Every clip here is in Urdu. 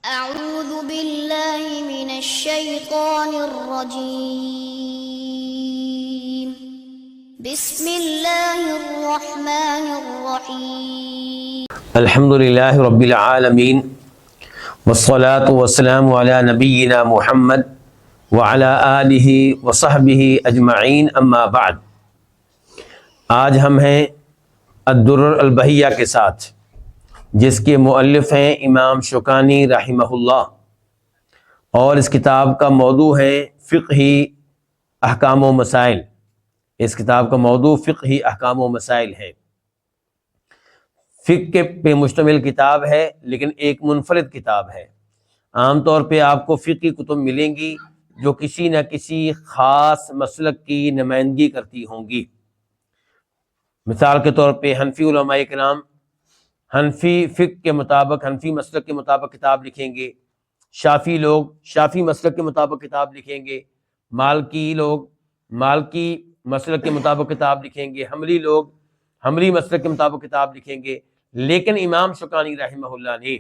أعوذ بالله من الشيطان الرجيم بسم الله الرحمن الرحيم الحمد للہ رب العالمین والصلاة والسلام علی نبینا محمد وعلی آلہ وصحبہ اجمعین اما بعد۔ آج ہم ہیں الدرر البہیہ کے ساتھ، جس کے مؤلف ہیں امام شوکانی رحمہ اللہ، اور اس کتاب کا موضوع ہے فقہی احکام و مسائل۔ اس کتاب کا موضوع فقہی احکام و مسائل ہے۔ فقہ پہ مشتمل کتاب ہے، لیکن ایک منفرد کتاب ہے۔ عام طور پہ آپ کو فقہی کتب ملیں گی جو کسی نہ کسی خاص مسلک کی نمائندگی کرتی ہوں گی۔ مثال کے طور پہ حنفی علماء کرام حنفی فقہ کے مطابق، حنفی مسلک کے مطابق کتاب لکھیں گے، شافعی لوگ شافعی مسلک کے مطابق کتاب لکھیں گے، مالکی لوگ مالکی مسلک کے مطابق کتاب لکھیں گے، حنبلی لوگ حنبلی مسلک کے مطابق کتاب لکھیں گے۔ لیکن امام شوکانی رحمہ اللہ نے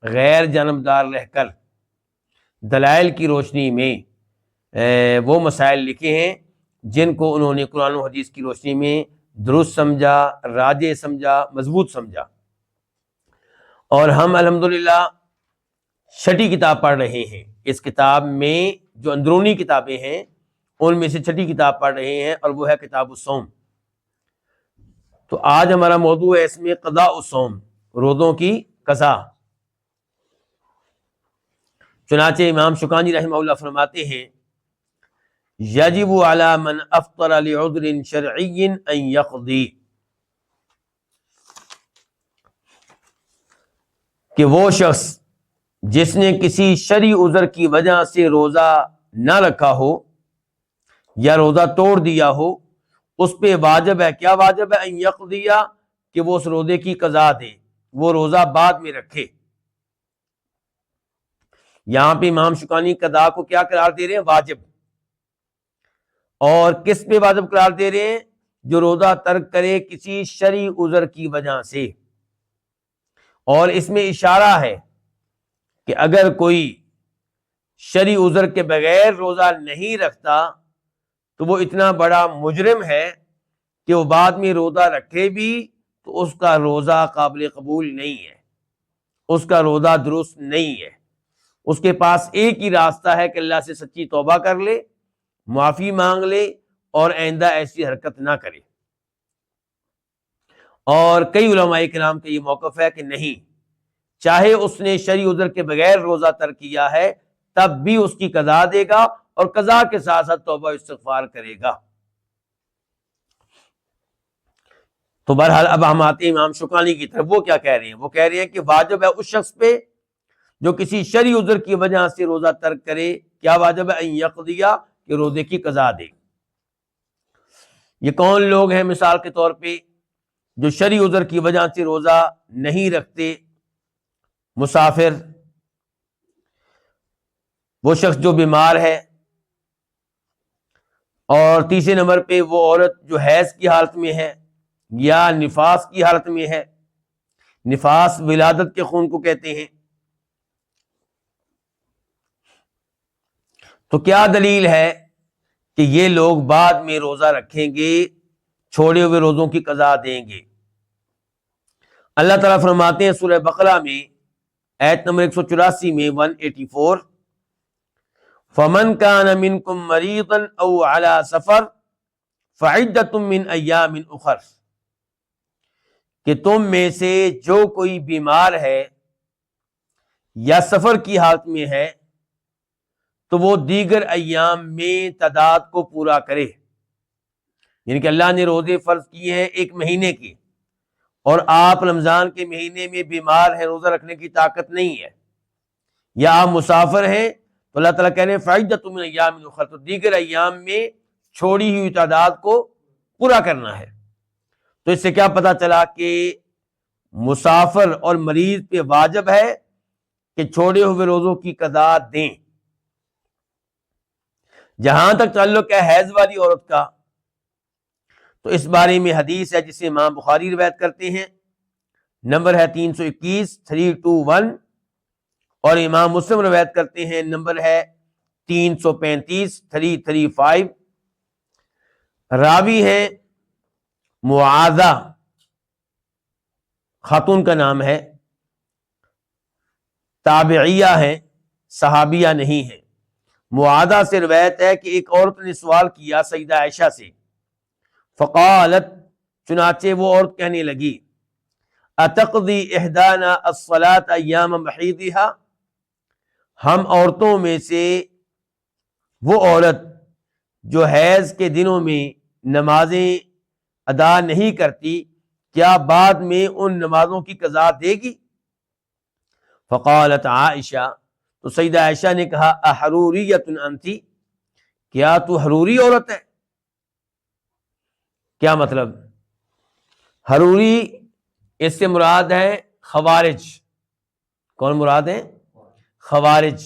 غیر جانبدار رہ کر دلائل کی روشنی میں وہ مسائل لکھے ہیں جن کو انہوں نے قرآن و حدیث کی روشنی میں درست سمجھا، راجح سمجھا، مضبوط سمجھا۔ اور ہم الحمدللہ چھٹی کتاب پڑھ رہے ہیں۔ اس کتاب میں جو اندرونی کتابیں ہیں ان میں سے چھٹی کتاب پڑھ رہے ہیں، اور وہ ہے کتاب الصوم۔ تو آج ہمارا موضوع ہے اس میں قضاء الصوم، روزوں کی قضا۔ چنانچہ امام شوکانی رحمہ اللہ فرماتے ہیں یجب علی من افطر لعذر شرعی ان یقضی، کہ وہ شخص جس نے کسی شرعی عذر کی وجہ سے روزہ نہ رکھا ہو یا روزہ توڑ دیا ہو، اس پہ واجب ہے، کیا واجب ہے؟ ان یقضیہ، کہ وہ اس روزے کی قضا دے، وہ روزہ بعد میں رکھے۔ یہاں پہ امام شوکانی قضا کو کیا قرار دے رہے ہیں؟ واجب۔ اور کس پہ واجب قرار دے رہے ہیں؟ جو روزہ ترک کرے کسی شرعی عذر کی وجہ سے۔ اور اس میں اشارہ ہے کہ اگر کوئی شرعی عذر کے بغیر روزہ نہیں رکھتا تو وہ اتنا بڑا مجرم ہے کہ وہ بعد میں روزہ رکھے بھی تو اس کا روزہ قابل قبول نہیں ہے، اس کا روزہ درست نہیں ہے۔ اس کے پاس ایک ہی راستہ ہے کہ اللہ سے سچی توبہ کر لے، معافی مانگ لے، اور آئندہ ایسی حرکت نہ کرے۔ اور کئی علماء کرام کا یہ موقف ہے کہ نہیں، چاہے اس نے شرعی عذر کے بغیر روزہ ترک کیا ہے تب بھی اس کی قضا دے گا، اور قضا کے ساتھ ساتھ توبہ استغفار کرے گا۔ تو بہرحال اب ہم آتے ہیں امام شوکانی کی طرف۔ وہ کیا کہہ رہے ہیں؟ وہ کہہ رہے ہیں کہ واجب ہے اس شخص پہ جو کسی شرعی عذر کی وجہ سے روزہ ترک کرے، کیا واجب ہے؟ ان یقضیہ، کہ روزے کی قضا دے۔ یہ کون لوگ ہیں؟ مثال کے طور پہ جو شرعی عذر کی وجہ سے روزہ نہیں رکھتے، مسافر، وہ شخص جو بیمار ہے، اور تیسرے نمبر پہ وہ عورت جو حیض کی حالت میں ہے یا نفاس کی حالت میں ہے۔ نفاس ولادت کے خون کو کہتے ہیں۔ تو کیا دلیل ہے کہ یہ لوگ بعد میں روزہ رکھیں گے، چھوڑے ہوئے روزوں کی قضا دیں گے؟ اللہ تعالیٰ فرماتے ہیں سورہ بقرہ میں آیت نمبر 184 میں 184، فَمَنْ كَانَ مِنْكُمْ مَرِيضًا أَوْ عَلَى سَفَرٍ فَعِدَّةٌ مِّنْ أَيَّامٍ أُخَرَ، کہ تم میں سے جو کوئی بیمار ہے یا سفر کی حالت میں ہے تو وہ دیگر ایام میں تعداد کو پورا کرے۔ یعنی کہ اللہ نے روزے فرض کیے ہیں ایک مہینے کے، اور آپ رمضان کے مہینے میں بیمار ہیں، روزہ رکھنے کی طاقت نہیں ہے، یا آپ مسافر ہیں، تو اللہ تعالیٰ کہہ رہے ہیں فَعِدَّةٌ مِّنْ أَيَّامٍ أُخَرَ، تو دیگر ایام میں چھوڑی ہوئی تعداد کو پورا کرنا ہے۔ تو اس سے کیا پتہ چلا کہ مسافر اور مریض پہ واجب ہے کہ چھوڑے ہوئے روزوں کی قضا دیں۔ جہاں تک تعلق ہے حیض والی عورت کا، تو اس بارے میں حدیث ہے جسے امام بخاری روایت کرتے ہیں، نمبر ہے 321 321، اور امام مسلم روایت کرتے ہیں، نمبر ہے 335 335، راوی ہیں معاذہ، خاتون کا نام ہے، تابعیہ ہیں، صحابیہ نہیں ہے۔ معاذہ سے روایت ہے کہ ایک عورت نے سوال کیا سیدہ عائشہ سے، فقالت، چنانچہ وہ عورت کہنے لگی، اتقضی احدانا الصلاۃ ایام محیضها، ہم عورتوں میں سے وہ عورت جو حیض کے دنوں میں نمازیں ادا نہیں کرتی، کیا بعد میں ان نمازوں کی قضا دے گی؟ فقالت عائشہ، تو سیدہ عائشہ نے کہا، احروریۃ انتی، کیا تو حروری عورت ہے؟ کیا مطلب؟ حروری اس سے مراد ہے خوارج۔ کون مراد ہے؟ خوارج،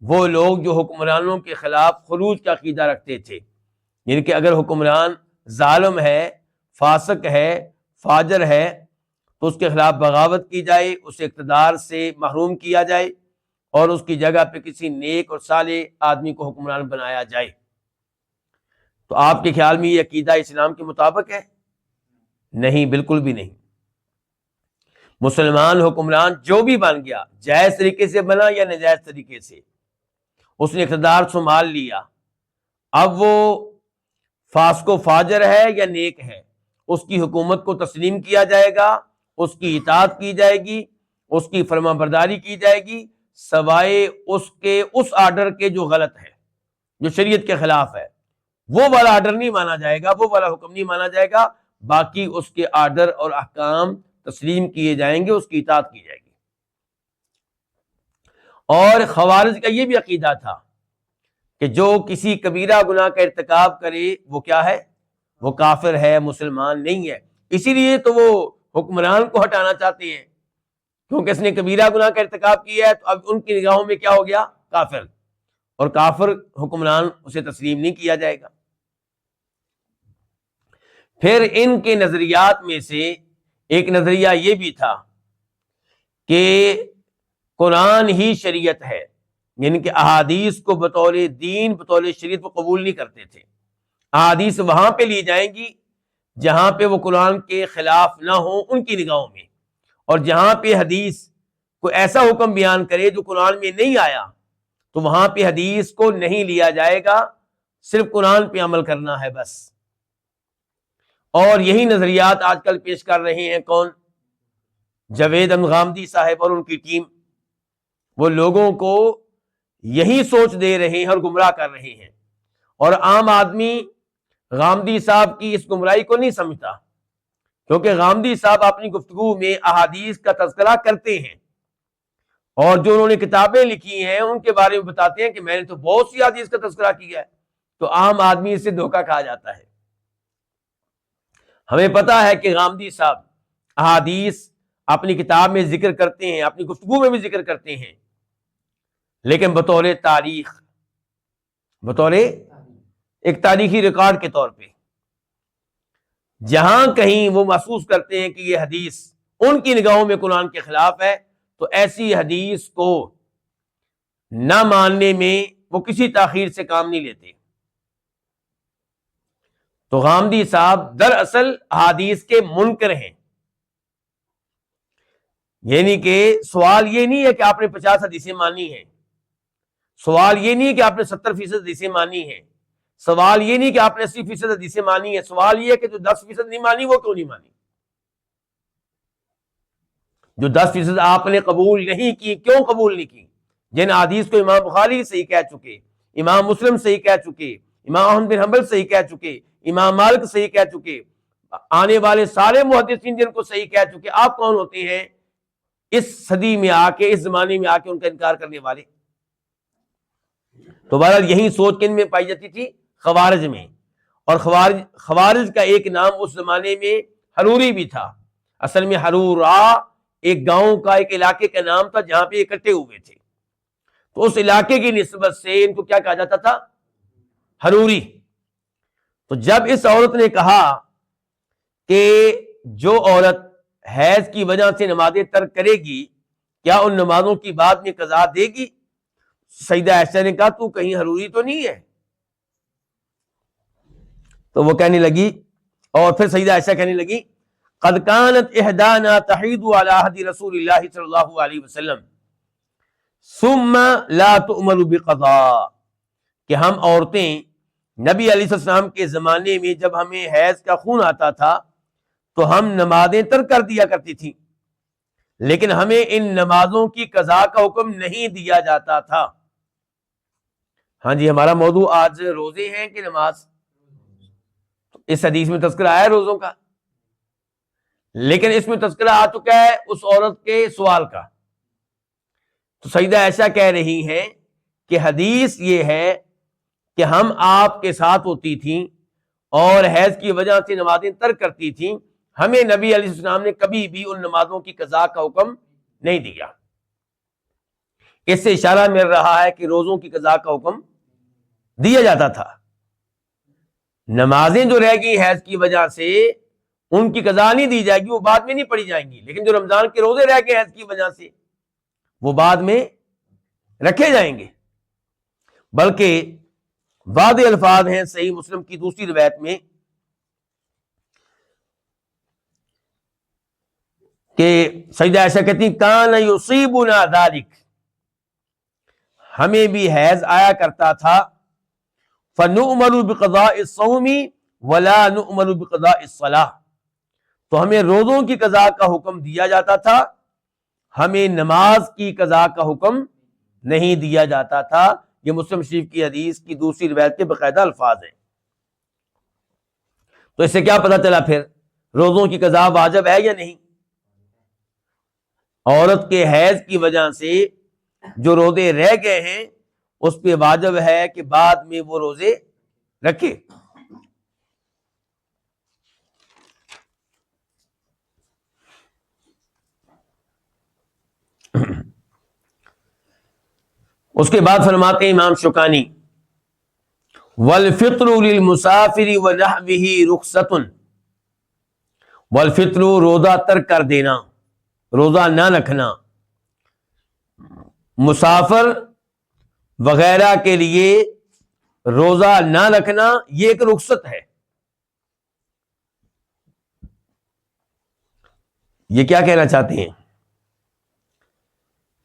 وہ لوگ جو حکمرانوں کے خلاف خروج کا عقیدہ رکھتے تھے، یعنی کہ اگر حکمران ظالم ہے، فاسق ہے، فاجر ہے، تو اس کے خلاف بغاوت کی جائے، اسے اقتدار سے محروم کیا جائے، اور اس کی جگہ پہ کسی نیک اور صالح آدمی کو حکمران بنایا جائے۔ تو آپ کے خیال میں یہ عقیدہ اسلام کے مطابق ہے؟ نہیں، بالکل بھی نہیں۔ مسلمان حکمران جو بھی بن گیا، جائز طریقے سے بنا یا ناجائز طریقے سے، اس نے اقتدار سنبھال لیا، اب وہ فاسق و فاجر ہے یا نیک ہے، اس کی حکومت کو تسلیم کیا جائے گا، اس کی اطاعت کی جائے گی، اس کی فرما برداری کی جائے گی، سوائے اس کے اس آرڈر کے جو غلط ہے، جو شریعت کے خلاف ہے، وہ والا آرڈر نہیں مانا جائے گا، وہ والا حکم نہیں مانا جائے گا، باقی اس کے آرڈر اور احکام تسلیم کیے جائیں گے، اس کی اطاعت کی جائے گی۔ اور خوارج کا یہ بھی عقیدہ تھا کہ جو کسی کبیرہ گناہ کا ارتکاب کرے وہ کیا ہے؟ وہ کافر ہے، مسلمان نہیں ہے۔ اسی لیے تو وہ حکمران کو ہٹانا چاہتے ہیں، کیونکہ اس نے کبیرہ گناہ کا ارتکاب کیا ہے، تو اب ان کی نگاہوں میں کیا ہو گیا؟ کافر، اور کافر حکمران اسے تسلیم نہیں کیا جائے گا۔ پھر ان کے نظریات میں سے ایک نظریہ یہ بھی تھا کہ قرآن ہی شریعت ہے، یعنی کہ احادیث کو بطور دین، بطور شریعت کو قبول نہیں کرتے تھے۔ احادیث وہاں پہ لی جائیں گی جہاں پہ وہ قرآن کے خلاف نہ ہو ان کی نگاہوں میں، اور جہاں پہ حدیث کوئی ایسا حکم بیان کرے جو قرآن میں نہیں آیا تو وہاں پہ حدیث کو نہیں لیا جائے گا، صرف قرآن پہ عمل کرنا ہے بس۔ اور یہی نظریات آج کل پیش کر رہے ہیں کون؟ جاوید غامدی صاحب اور ان کی ٹیم۔ وہ لوگوں کو یہی سوچ دے رہے ہیں اور گمراہ کر رہے ہیں، اور عام آدمی غامدی صاحب کی اس گمراہی کو نہیں سمجھتا، کیونکہ غامدی صاحب اپنی گفتگو میں احادیث کا تذکرہ کرتے ہیں، اور جو انہوں نے کتابیں لکھی ہیں ان کے بارے میں بتاتے ہیں کہ میں نے تو بہت سی حدیث کا تذکرہ کیا ہے، تو عام آدمی اس سے دھوکہ کھا جاتا ہے۔ ہمیں پتا ہے کہ غامدی صاحب احادیث اپنی کتاب میں ذکر کرتے ہیں، اپنی گفتگو میں بھی ذکر کرتے ہیں، لیکن بطور تاریخ، بطور ایک تاریخی ریکارڈ کے طور پہ، جہاں کہیں وہ محسوس کرتے ہیں کہ یہ حدیث ان کی نگاہوں میں قرآن کے خلاف ہے، تو ایسی حدیث کو نہ ماننے میں وہ کسی تاخیر سے کام نہیں لیتے۔ تو غامدی صاحب دراصل احادیث کے منکر ہیں، یعنی کہ سوال یہ نہیں ہے کہ آپ نے 50 حدیثیں مانی ہیں، سوال یہ نہیں ہے کہ آپ نے 70% حدیثیں مانی ہیں، سوال یہ نہیں کہ آپ نے 80% حدیثیں مانی ہیں، سوال یہ ہے کہ جو 10% نہیں مانی وہ کیوں نہیں مانی؟ جو 10% آپ نے قبول نہیں کی، کیوں قبول نہیں کی؟ جن حدیث کو امام بخاری صحیح کہہ چکے، امام مسلم صحیح کہہ چکے، امام احمد بن حنبل صحیح کہہ چکے، امام مالک صحیح کہہ چکے، آنے والے سارے محدثین جن کو صحیح کہہ چکے، آپ کون ہوتے ہیں اس صدی میں آ کے، اس زمانے میں آ کے ان کا انکار کرنے والے؟ تو بہرحال یہی سوچ کن میں پائی جاتی تھی؟ خوارج میں۔ اور خوارج کا ایک نام اس زمانے میں حروری بھی تھا۔ اصل میں حرورا ایک گاؤں کا، ایک علاقے کا نام تھا جہاں پہ اکٹھے ہوئے تھے، تو اس علاقے کی نسبت سے ان کو کیا کہا جاتا تھا؟ حروری۔ تو جب اس عورت نے کہا کہ جو عورت حیض کی وجہ سے نمازیں ترک کرے گی کیا ان نمازوں کی بعد میں قضا دے گی؟ سیدہ عائشہ نے کہا تو کہیں حروری تو نہیں ہے؟ تو وہ کہنے لگی، اور پھر سیدہ عائشہ کہنے لگی قد كانت احدانا تحيض على عهد رسول الله صلی اللہ علیہ وسلم ثم لا تؤمر بقضاء، کہ ہم عورتیں نبی علیہ السلام کے زمانے میں جب ہمیں حیض کا خون آتا تھا تو ہم نمازیں ترک کر دیا کرتی تھیں، لیکن ہمیں ان نمازوں کی قضا کا حکم نہیں دیا جاتا تھا۔ ہاں جی، ہمارا موضوع آج روزے ہیں کہ نماز؟ اس حدیث میں تذکرہ آیا روزوں کا، لیکن اس میں تذکرہ آ چکا ہے اس عورت کے سوال کا۔ تو سیدہ عائشہ کہہ رہی ہیں کہ حدیث یہ ہے کہ ہم آپ کے ساتھ ہوتی تھیں اور حیض کی وجہ سے نمازیں ترک کرتی تھیں، ہمیں نبی علیہ السلام نے کبھی بھی ان نمازوں کی قضا کا حکم نہیں دیا۔ اس سے اشارہ مل رہا ہے کہ روزوں کی قضا کا حکم دیا جاتا تھا۔ نمازیں جو رہ گئی حیض کی وجہ سے ان کی قضا نہیں دی جائے گی، وہ بعد میں نہیں پڑھی جائیں گی، لیکن جو رمضان کے روزے رہ گئے حیض کی وجہ سے وہ بعد میں رکھے جائیں گے۔ بلکہ بعض الفاظ ہیں صحیح مسلم کی دوسری روایت میں کہ سیدہ عائشہ کہتی کان یصیبنا ذلک، ہمیں بھی حیض آیا کرتا تھا، فنؤمر بقضاء الصوم ولا نؤمر بقضاء الصلاۃ، تو ہمیں روزوں کی قضا کا حکم دیا جاتا تھا، ہمیں نماز کی قضا کا حکم نہیں دیا جاتا تھا۔ یہ مسلم شریف کی حدیث کی دوسری روایت کے باقاعدہ الفاظ ہیں۔ تو اس سے کیا پتہ چلا پھر روزوں کی قضا واجب ہے یا نہیں؟ عورت کے حیض کی وجہ سے جو روزے رہ گئے ہیں اس پہ واجب ہے کہ بعد میں وہ روزے رکھے۔ اس کے بعد فرماتے ہیں امام شوکانی والفطر للمسافر ونحوه رخصۃ، والفطر روزہ ترک کر دینا، روزہ نہ رکھنا، مسافر وغیرہ کے لیے روزہ نہ رکھنا یہ ایک رخصت ہے۔ یہ کیا کہنا چاہتے ہیں؟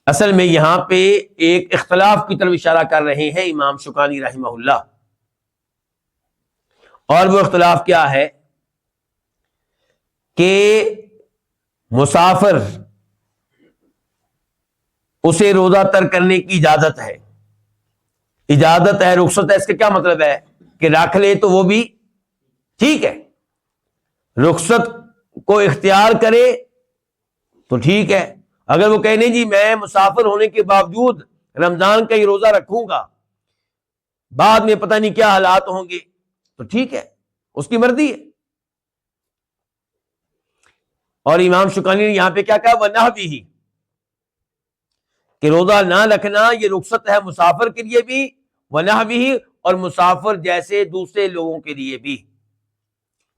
اصل میں یہاں پہ ایک اختلاف کی طرف اشارہ کر رہے ہیں امام شوکانی رحمہ اللہ، اور وہ اختلاف کیا ہے کہ مسافر اسے روزہ ترک کرنے کی اجازت ہے، اجازت ہے، رخصت ہے۔ اس کا کیا مطلب ہے کہ رکھ لے تو وہ بھی ٹھیک ہے، رخصت کو اختیار کرے تو ٹھیک ہے۔ اگر وہ کہے نہیں جی میں مسافر ہونے کے باوجود رمضان کا ہی روزہ رکھوں گا، بعد میں پتہ نہیں کیا حالات ہوں گے، تو ٹھیک ہے، اس کی مرضی ہے۔ اور امام شوکانی نے یہاں پہ کیا کہا وَنَحْوِهِ، کہ روزہ نہ رکھنا یہ رخصت ہے مسافر کے لیے بھی، وَنَحْوِهِ، اور مسافر جیسے دوسرے لوگوں کے لیے بھی۔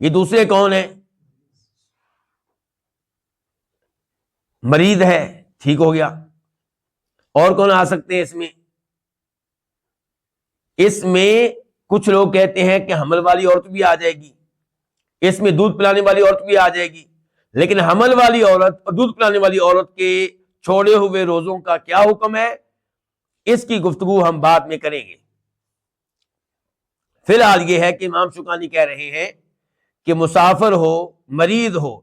یہ دوسرے کون ہیں؟ مریض ہے، ٹھیک ہو گیا، اور کون آ سکتے ہیں اس میں؟ اس میں کچھ لوگ کہتے ہیں کہ حمل والی عورت بھی آ جائے گی، اس میں دودھ پلانے والی عورت بھی آ جائے گی، لیکن حمل والی عورت اور دودھ پلانے والی عورت کے چھوڑے ہوئے روزوں کا کیا حکم ہے، اس کی گفتگو ہم بعد میں کریں گے۔ فی الحال یہ ہے کہ امام شوکانی کہہ رہے ہیں کہ مسافر ہو، مریض ہو،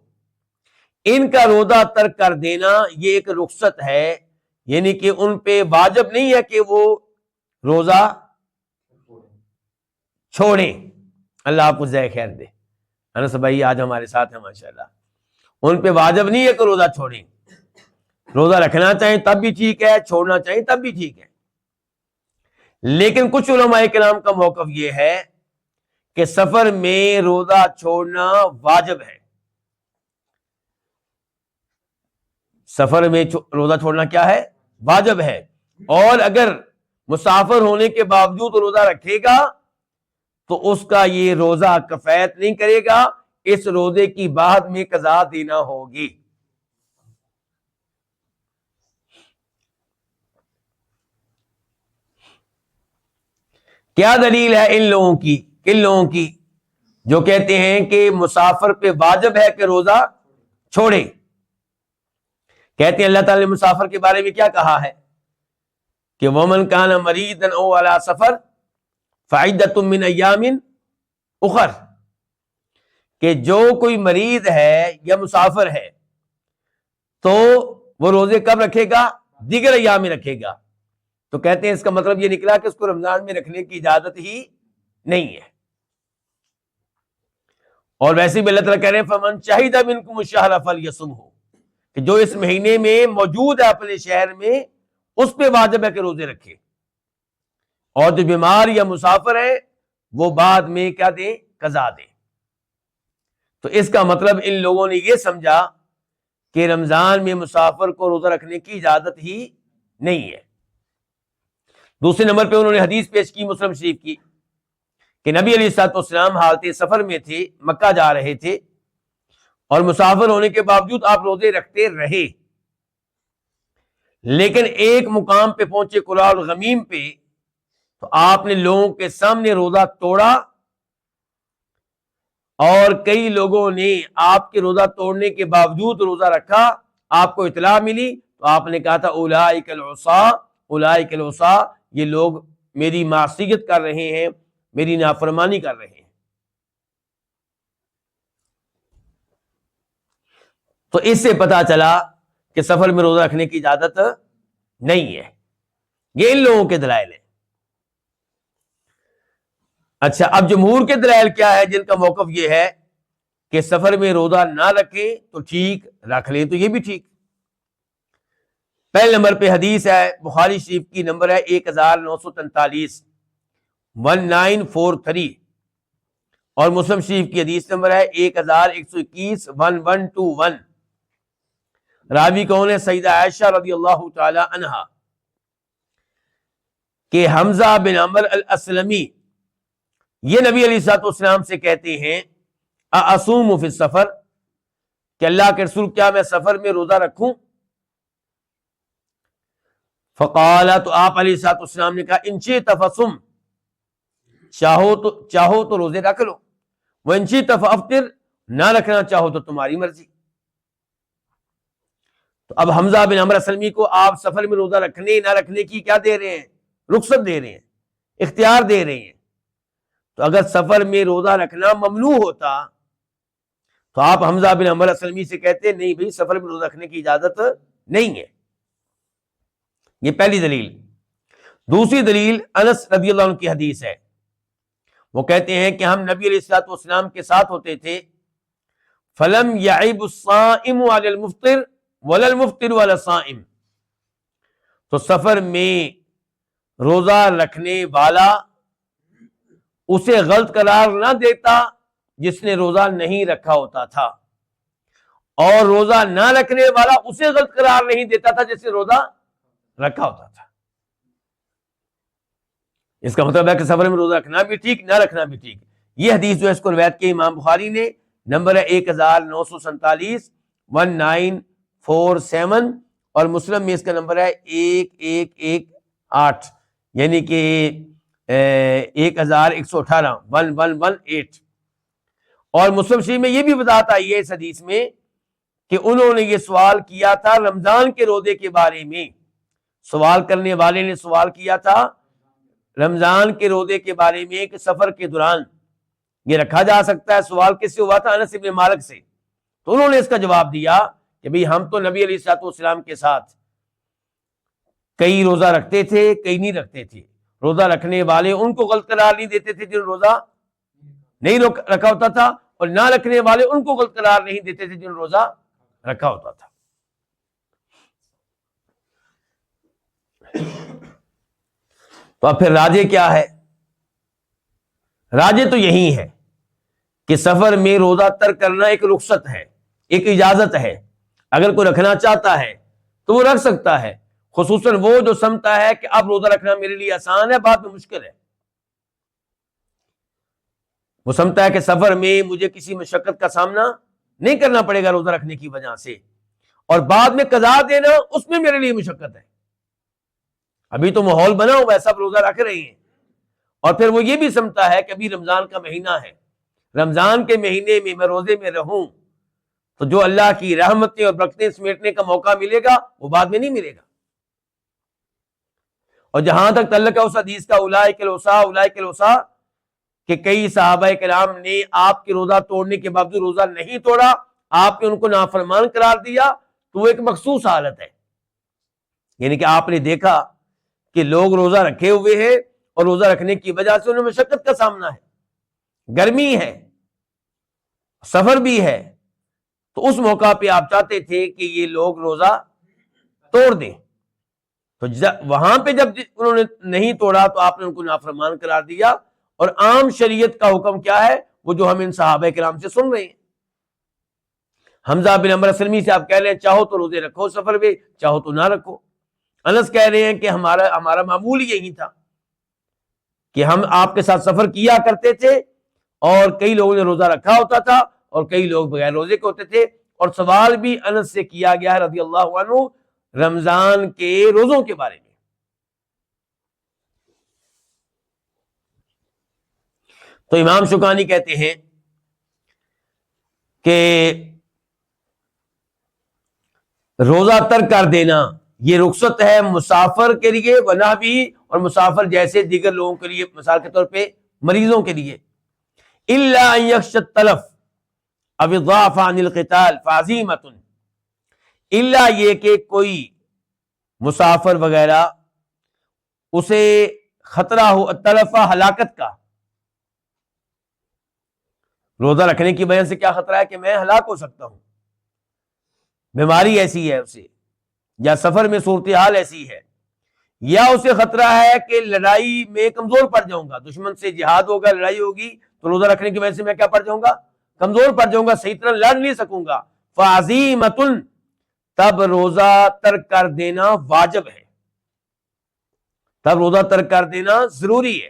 ان کا روزہ ترک کر دینا یہ ایک رخصت ہے، یعنی کہ ان پہ واجب نہیں ہے کہ وہ روزہ چھوڑیں۔ اللہ آپ کو جزائے خیر دے، انس بھائی آج ہمارے ساتھ ہیں ماشاءاللہ۔ ان پہ واجب نہیں ہے کہ روزہ چھوڑیں، روزہ رکھنا چاہیں تب بھی ٹھیک ہے، چھوڑنا چاہیں تب بھی ٹھیک ہے۔ لیکن کچھ علماء کرام کا موقف یہ ہے کہ سفر میں روزہ چھوڑنا واجب ہے، سفر میں روزہ چھوڑنا کیا ہے؟ واجب ہے، اور اگر مسافر ہونے کے باوجود روزہ رکھے گا تو اس کا یہ روزہ کفایت نہیں کرے گا، اس روزے کی بعد میں قضا دینا ہوگی۔ کیا دلیل ہے ان لوگوں کی، کن لوگوں کی جو کہتے ہیں کہ مسافر پہ واجب ہے کہ روزہ چھوڑے؟ کہتے ہیں اللہ تعالی نے مسافر کے بارے میں کیا کہا ہے کہ وَمَنْ كَانَ مَرِيضًا أَوْ عَلَىٰ سَفَرٍ فَعِدَّةٌ مِّنْ أَيَّامٍ أُخَرَ، کہ جو کوئی مریض ہے یا مسافر ہے تو وہ روزے کب رکھے گا؟ دیگر ایام میں رکھے گا۔ تو کہتے ہیں اس کا مطلب یہ نکلا کہ اس کو رمضان میں رکھنے کی اجازت ہی نہیں ہے۔ اور ویسے بھی اللہ تعالیٰ کہہ رہے ہیں فَمَنْ شَهِدَ مِنْكُمُ الشَّهْرَ فَلْيَصُمْهُ، کہ جو اس مہینے میں موجود ہے اپنے شہر میں اس پہ واجب ہے کہ روزے رکھے، اور جو بیمار یا مسافر ہے وہ بعد میں کیا دیں؟ قضا دیں۔ تو اس کا مطلب ان لوگوں نے یہ سمجھا کہ رمضان میں مسافر کو روزہ رکھنے کی اجازت ہی نہیں ہے۔ دوسرے نمبر پہ انہوں نے حدیث پیش کی مسلم شریف کی کہ نبی علیہ الصلوۃ والسلام حالت سفر میں تھے، مکہ جا رہے تھے، اور مسافر ہونے کے باوجود آپ روزے رکھتے رہے، لیکن ایک مقام پہ پہنچے قرا الغمیم پہ تو آپ نے لوگوں کے سامنے روزہ توڑا، اور کئی لوگوں نے آپ کے روزہ توڑنے کے باوجود روزہ رکھا۔ آپ کو اطلاع ملی تو آپ نے کہا تھا اولئک العصاة، اولئک العصاة، یہ لوگ میری معصیت کر رہے ہیں، میری نافرمانی کر رہے ہیں۔ تو اس سے پتا چلا کہ سفر میں روزہ رکھنے کی اجازت نہیں ہے۔ یہ ان لوگوں کے دلائل ہیں۔ اچھا، اب جمہور کے دلائل کیا ہے جن کا موقف یہ ہے کہ سفر میں روزہ نہ رکھیں تو ٹھیک، رکھ لیں تو یہ بھی ٹھیک۔ پہلے نمبر پہ حدیث ہے بخاری شریف کی، نمبر ہے 1943 1943، اور مسلم شریف کی حدیث نمبر ہے 1121 1121۔ راوی کون ہے؟ سیدہ عائشہ رضی اللہ تعالی عنہا، کہ حمزہ بن عمر الاسلمی یہ نبی علیہ الصلوۃ والسلام سے کہتے ہیں اصوم فی السفر، کہ اللہ کے رسول کیا میں سفر میں روزہ رکھوں؟ فقال، تو آپ علیہ الصلوۃ والسلام نے کہا ان شئت فصم، چاہو تو روزے رکھ لو، وان شئت فافطر، نہ رکھنا چاہو تو تمہاری مرضی۔ تو اب حمزہ بن عمر اسلمی کو آپ سفر میں روزہ رکھنے نہ رکھنے کی کیا دے رہے ہیں؟ رخصت دے رہے ہیں، اختیار دے رہے ہیں۔ تو اگر سفر میں روزہ رکھنا ممنوع ہوتا تو آپ حمزہ بن عمر اسلمی سے کہتے نہیں بھائی سفر میں روزہ رکھنے کی اجازت نہیں ہے۔ یہ پہلی دلیل۔ دوسری دلیل انس رضی اللہ عنہ کی حدیث ہے، وہ کہتے ہیں کہ ہم نبی علیہ الصلوۃ والسلام کے ساتھ ہوتے تھے، فلم يعب الصائم على المفطر ولا المفطر على الصائم، تو سفر میں روزہ رکھنے والا اسے غلط قرار نہ دیتا جس نے روزہ نہیں رکھا ہوتا تھا، اور روزہ نہ رکھنے والا اسے غلط قرار نہیں دیتا تھا جس نے روزہ رکھا ہوتا تھا۔ اس کا مطلب ہے کہ سفر میں روزہ رکھنا بھی ٹھیک، نہ رکھنا بھی ٹھیک۔ یہ حدیث جو ہے اس کو روایت کی امام بخاری نے، نمبر ہے 1947 1947، اور مسلم میں اس کا نمبر ہے 1118، یعنی کہ 1118 1118۔ اور مسلم شریف میں یہ بھی وضاحت آئی ہے اس حدیث میں کہ انہوں نے یہ سوال کیا تھا رمضان کے روزے کے بارے میں، سوال کرنے والے نے سوال کیا تھا رمضان کے روزے کے بارے میں کہ سفر کے دوران یہ رکھا جا سکتا ہے۔ سوال کس سے ہوا تھا؟ انس بن مالک سے۔ تو انہوں نے اس کا جواب دیا کہ بھئی ہم تو نبی علیہ الصلوۃ والسلام کے ساتھ کئی روزہ رکھتے تھے، کئی نہیں رکھتے تھے۔ روزہ رکھنے والے ان کو غلط قرار نہیں دیتے تھے جن روزہ نہیں رکھا ہوتا تھا، اور نہ رکھنے والے ان کو غلط قرار نہیں دیتے تھے جن روزہ رکھا ہوتا تھا۔ تو اب پھر راجے کیا ہے؟ راجے تو یہی ہے کہ سفر میں روزہ ترک کرنا ایک رخصت ہے، ایک اجازت ہے۔ اگر کوئی رکھنا چاہتا ہے تو وہ رکھ سکتا ہے، خصوصاً وہ جو سمجھتا ہے کہ اب روزہ رکھنا میرے لیے آسان ہے، بعد میں مشکل ہے۔ وہ سمجھتا ہے کہ سفر میں مجھے کسی مشقت کا سامنا نہیں کرنا پڑے گا روزہ رکھنے کی وجہ سے، اور بعد میں قضا دینا اس میں میرے لیے مشقت ہے۔ ابھی تو ماحول بنا ہوا ہے، سب روزہ رکھ رہے ہیں، اور پھر وہ یہ بھی سمجھتا ہے کہ ابھی رمضان کا مہینہ ہے، رمضان کے مہینے میں میں روزے میں رہوں تو جو اللہ کی رحمتیں اور برکتیں سمیٹنے کا موقع ملے گا وہ بعد میں نہیں ملے گا۔ اور جہاں تک تعلق ہے اس حدیث کا اولئک الوصا کہ کئی صحابہ کرام نے آپ کے روزہ توڑنے کے باوجود روزہ نہیں توڑا، آپ نے ان کو نافرمان قرار دیا، تو وہ ایک مخصوص حالت ہے، یعنی کہ آپ نے دیکھا کہ لوگ روزہ رکھے ہوئے ہیں اور روزہ رکھنے کی وجہ سے انہیں مشقت کا سامنا ہے، گرمی ہے، سفر بھی ہے، تو اس موقع پہ آپ چاہتے تھے کہ یہ لوگ روزہ توڑ دیں، تو وہاں پہ جب انہوں نے نہیں توڑا تو آپ نے ان کو نافرمان قرار دیا۔ اور عام شریعت کا حکم کیا ہے؟ وہ جو ہم ان صحابہ کرام سے سن رہے ہیں۔ حمزہ بن عمرو سلمی سے آپ کہہ رہے ہیں چاہو تو روزے رکھو سفر میں، چاہو تو نہ رکھو۔ انس کہہ رہے ہیں کہ ہمارا معمول یہی تھا کہ ہم آپ کے ساتھ سفر کیا کرتے تھے، اور کئی لوگوں نے روزہ رکھا ہوتا تھا اور کئی لوگ بغیر روزے کے ہوتے تھے، اور سوال بھی انس سے کیا گیا ہے رضی اللہ عنہ رمضان کے روزوں کے بارے میں۔ تو امام شوکانی کہتے ہیں کہ روزہ ترک کر دینا یہ رخصت ہے مسافر کے لیے ونا بھی، اور مسافر جیسے دیگر لوگوں کے لیے، مثال کے طور پہ مریضوں کے لیے، الا ان یخشى التلف او الضعف عن القتال فعزیمۃ، الا یہ کہ کوئی مسافر وغیرہ اسے خطرہ ہو، التلف ہلاکت کا، روزہ رکھنے کی وجہ سے کیا خطرہ ہے کہ میں ہلاک ہو سکتا ہوں، بیماری ایسی ہے اسے، یا سفر میں صورتحال ایسی ہے، یا اسے خطرہ ہے کہ لڑائی میں کمزور پڑ جاؤں گا، دشمن سے جہاد ہوگا، لڑائی ہوگی، تو روزہ رکھنے کی وجہ سے میں کیا پڑ جاؤں گا؟ کمزور پڑ جاؤں گا، صحیح طرح لڑ نہیں سکوں گا، فعزیمۃ، تب روزہ ترک کر دینا واجب ہے، تب روزہ ترک کر دینا ضروری ہے۔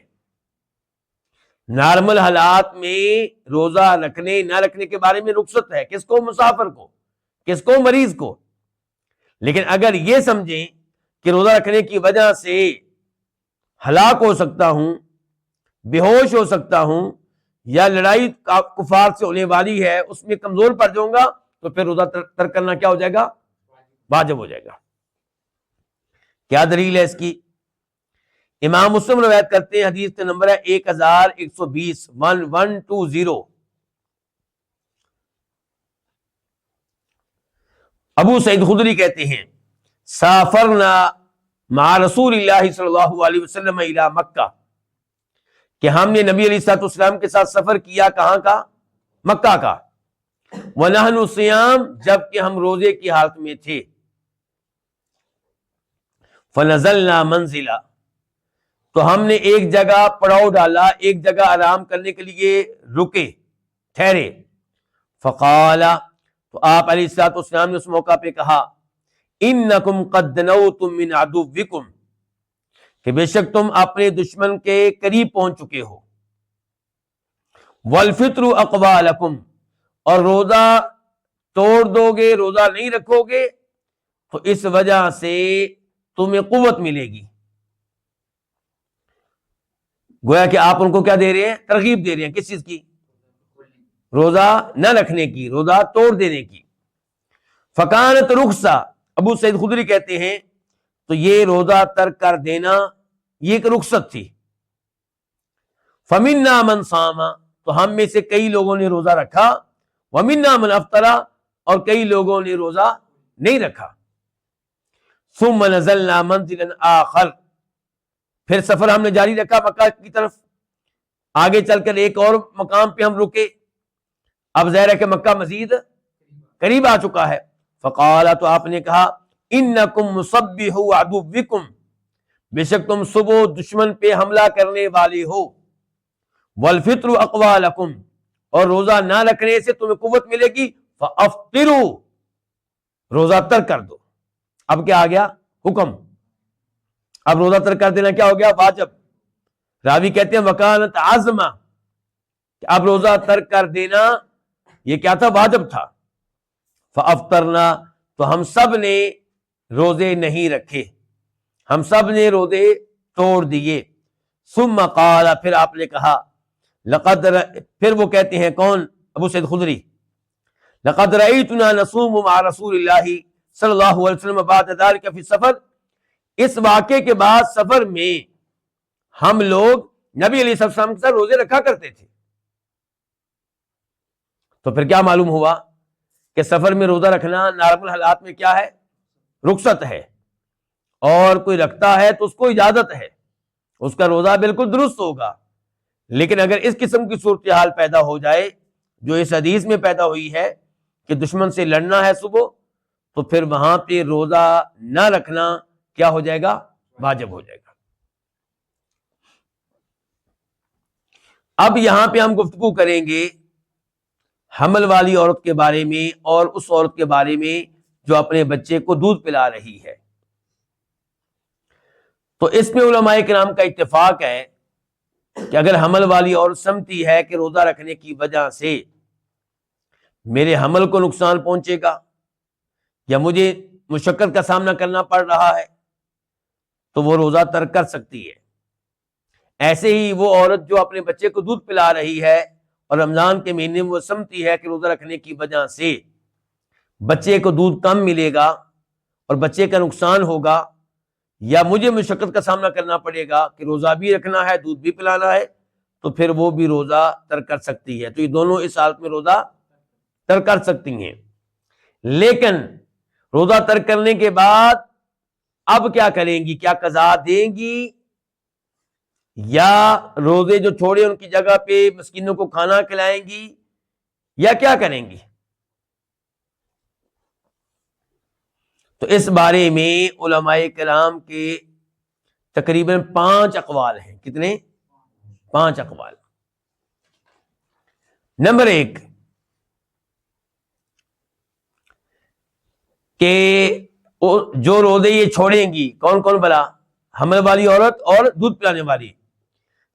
نارمل حالات میں روزہ رکھنے نہ رکھنے کے بارے میں رخصت ہے، کس کو؟ مسافر کو، کس کو؟ مریض کو۔ لیکن اگر یہ سمجھیں کہ روزہ رکھنے کی وجہ سے ہلاک ہو سکتا ہوں، بے ہوش ہو سکتا ہوں، یا لڑائی کفار سے ہونے والی ہے اس میں کمزور پڑ جاؤں گا، تو پھر روزہ ترک کرنا کیا ہو جائے گا؟ واجب ہو جائے گا۔ کیا دلیل ہے اس کی؟ امام مسلم روایت کرتے ہیں، حدیث کا نمبر ہے 1120 1120۔ ابو سعید خدری کہتے ہیں سافرنا مع رسول اللہ صلی اللہ علیہ وسلم الی مکہ، کہ ہم نے نبی علیہ الصلوۃ والسلام کے ساتھ سفر کیا، کہاں کا؟ مکہ کا، ونحن صیام، جبکہ ہم روزے کی حالت میں تھے، فنزلنا منزلا، تو ہم نے ایک جگہ پڑاؤ ڈالا، ایک جگہ آرام کرنے کے لیے رکے، ٹھہرے، فقال، تو آپ علیہ الصلوۃ والسلام نے اس موقع پہ کہا، انکم قد دنوتم من عدوکم، کہ بے شک تم اپنے دشمن کے قریب پہنچ چکے ہو، والفطر اقوی لکم، اور روزہ توڑ دو گے، روزہ نہیں رکھو گے تو اس وجہ سے تمہیں قوت ملے گی۔ گویا کہ آپ ان کو کیا دے رہے ہیں؟ ترغیب دے رہے ہیں، کس چیز کی؟ روزہ نہ رکھنے کی، روزہ توڑ دینے کی۔ فکانت رخصہ، ابو سعید خدری کہتے ہیں تو یہ روزہ ترک کر دینا یہ ایک رخصت تھی۔ فمنا من صام، تو ہم میں سے کئی لوگوں نے روزہ رکھا، ومنا من افطر، اور کئی لوگوں نے روزہ نہیں رکھا۔ ثم نزلنا منزلا آخر، پھر سفر ہم نے جاری رکھا مکہ کی طرف، آگے چل کر ایک اور مقام پہ ہم رکے، اب ظاہر ہے کہ مکہ مزید قریب آ چکا ہے۔ فقال، تو آپ نے کہا، انکم مصبحو عدوکم، بے شک تم صبح دشمن پہ حملہ کرنے والے ہو، والفطر اقوی لکم، اور روزہ نہ رکھنے سے تمہیں قوت ملے گی، فافطروا، روزہ ترک کر دو۔ اب کیا آ گیا؟ حکم۔ اب روزہ ترک کر دینا کیا ہو گیا؟ واجب۔ راوی کہتے ہیں وکانت عزمہ، کہ اب روزہ ترک کر دینا یہ کیا تھا؟ واجب تھا۔ فافطرنا، تو ہم سب نے روزے نہیں رکھے، ہم سب نے روزے توڑ دیے۔ ثم قال، پھر آپ نے کہا، پھر وہ کہتے ہیں کون؟ ابو سعید خدری، لقد رأیتنا نصوم مع رسول اللہ صلی اللہ علیہ وسلم بعد ذلك فی السفر، اس واقعے کے بعد سفر میں ہم لوگ نبی علیہ السلام کے ساتھ روزے رکھا کرتے تھے۔ تو پھر کیا معلوم ہوا کہ سفر میں روزہ رکھنا نارمل حالات میں کیا ہے؟ رخصت ہے، اور کوئی رکھتا ہے تو اس کو اجازت ہے، اس کا روزہ بالکل درست ہوگا۔ لیکن اگر اس قسم کی صورتحال پیدا ہو جائے جو اس حدیث میں پیدا ہوئی ہے کہ دشمن سے لڑنا ہے صبح، تو پھر وہاں پہ روزہ نہ رکھنا کیا ہو جائے گا؟ واجب ہو جائے گا۔ اب یہاں پہ ہم گفتگو کریں گے حمل والی عورت کے بارے میں، اور اس عورت کے بارے میں جو اپنے بچے کو دودھ پلا رہی ہے۔ تو اس میں علماء کرام کا اتفاق ہے کہ اگر حمل والی عورت سمجھتی ہے کہ روزہ رکھنے کی وجہ سے میرے حمل کو نقصان پہنچے گا یا مجھے مشقت کا سامنا کرنا پڑ رہا ہے، تو وہ روزہ ترک کر سکتی ہے۔ ایسے ہی وہ عورت جو اپنے بچے کو دودھ پلا رہی ہے اور رمضان کے مہینے میں وہ سمجھتی ہے کہ روزہ رکھنے کی وجہ سے بچے کو دودھ کم ملے گا اور بچے کا نقصان ہوگا، یا مجھے مشقت کا سامنا کرنا پڑے گا کہ روزہ بھی رکھنا ہے دودھ بھی پلانا ہے، تو پھر وہ بھی روزہ ترک کر سکتی ہے۔ تو یہ دونوں اس حالت میں روزہ ترک کر سکتی ہیں۔ لیکن روزہ ترک کرنے کے بعد اب کیا کریں گی؟ کیا قضا دیں گی، یا روزے جو چھوڑے ان کی جگہ پہ مسکینوں کو کھانا کھلائیں گی، یا کیا کریں گی؟ تو اس بارے میں علماء کرام کے تقریباً 5 اقوال ہیں۔ کتنے؟ 5 اقوال۔ نمبر 1 کہ جو روزے یہ چھوڑیں گی، کون کون بلا؟ حمل والی عورت اور دودھ پلانے والی،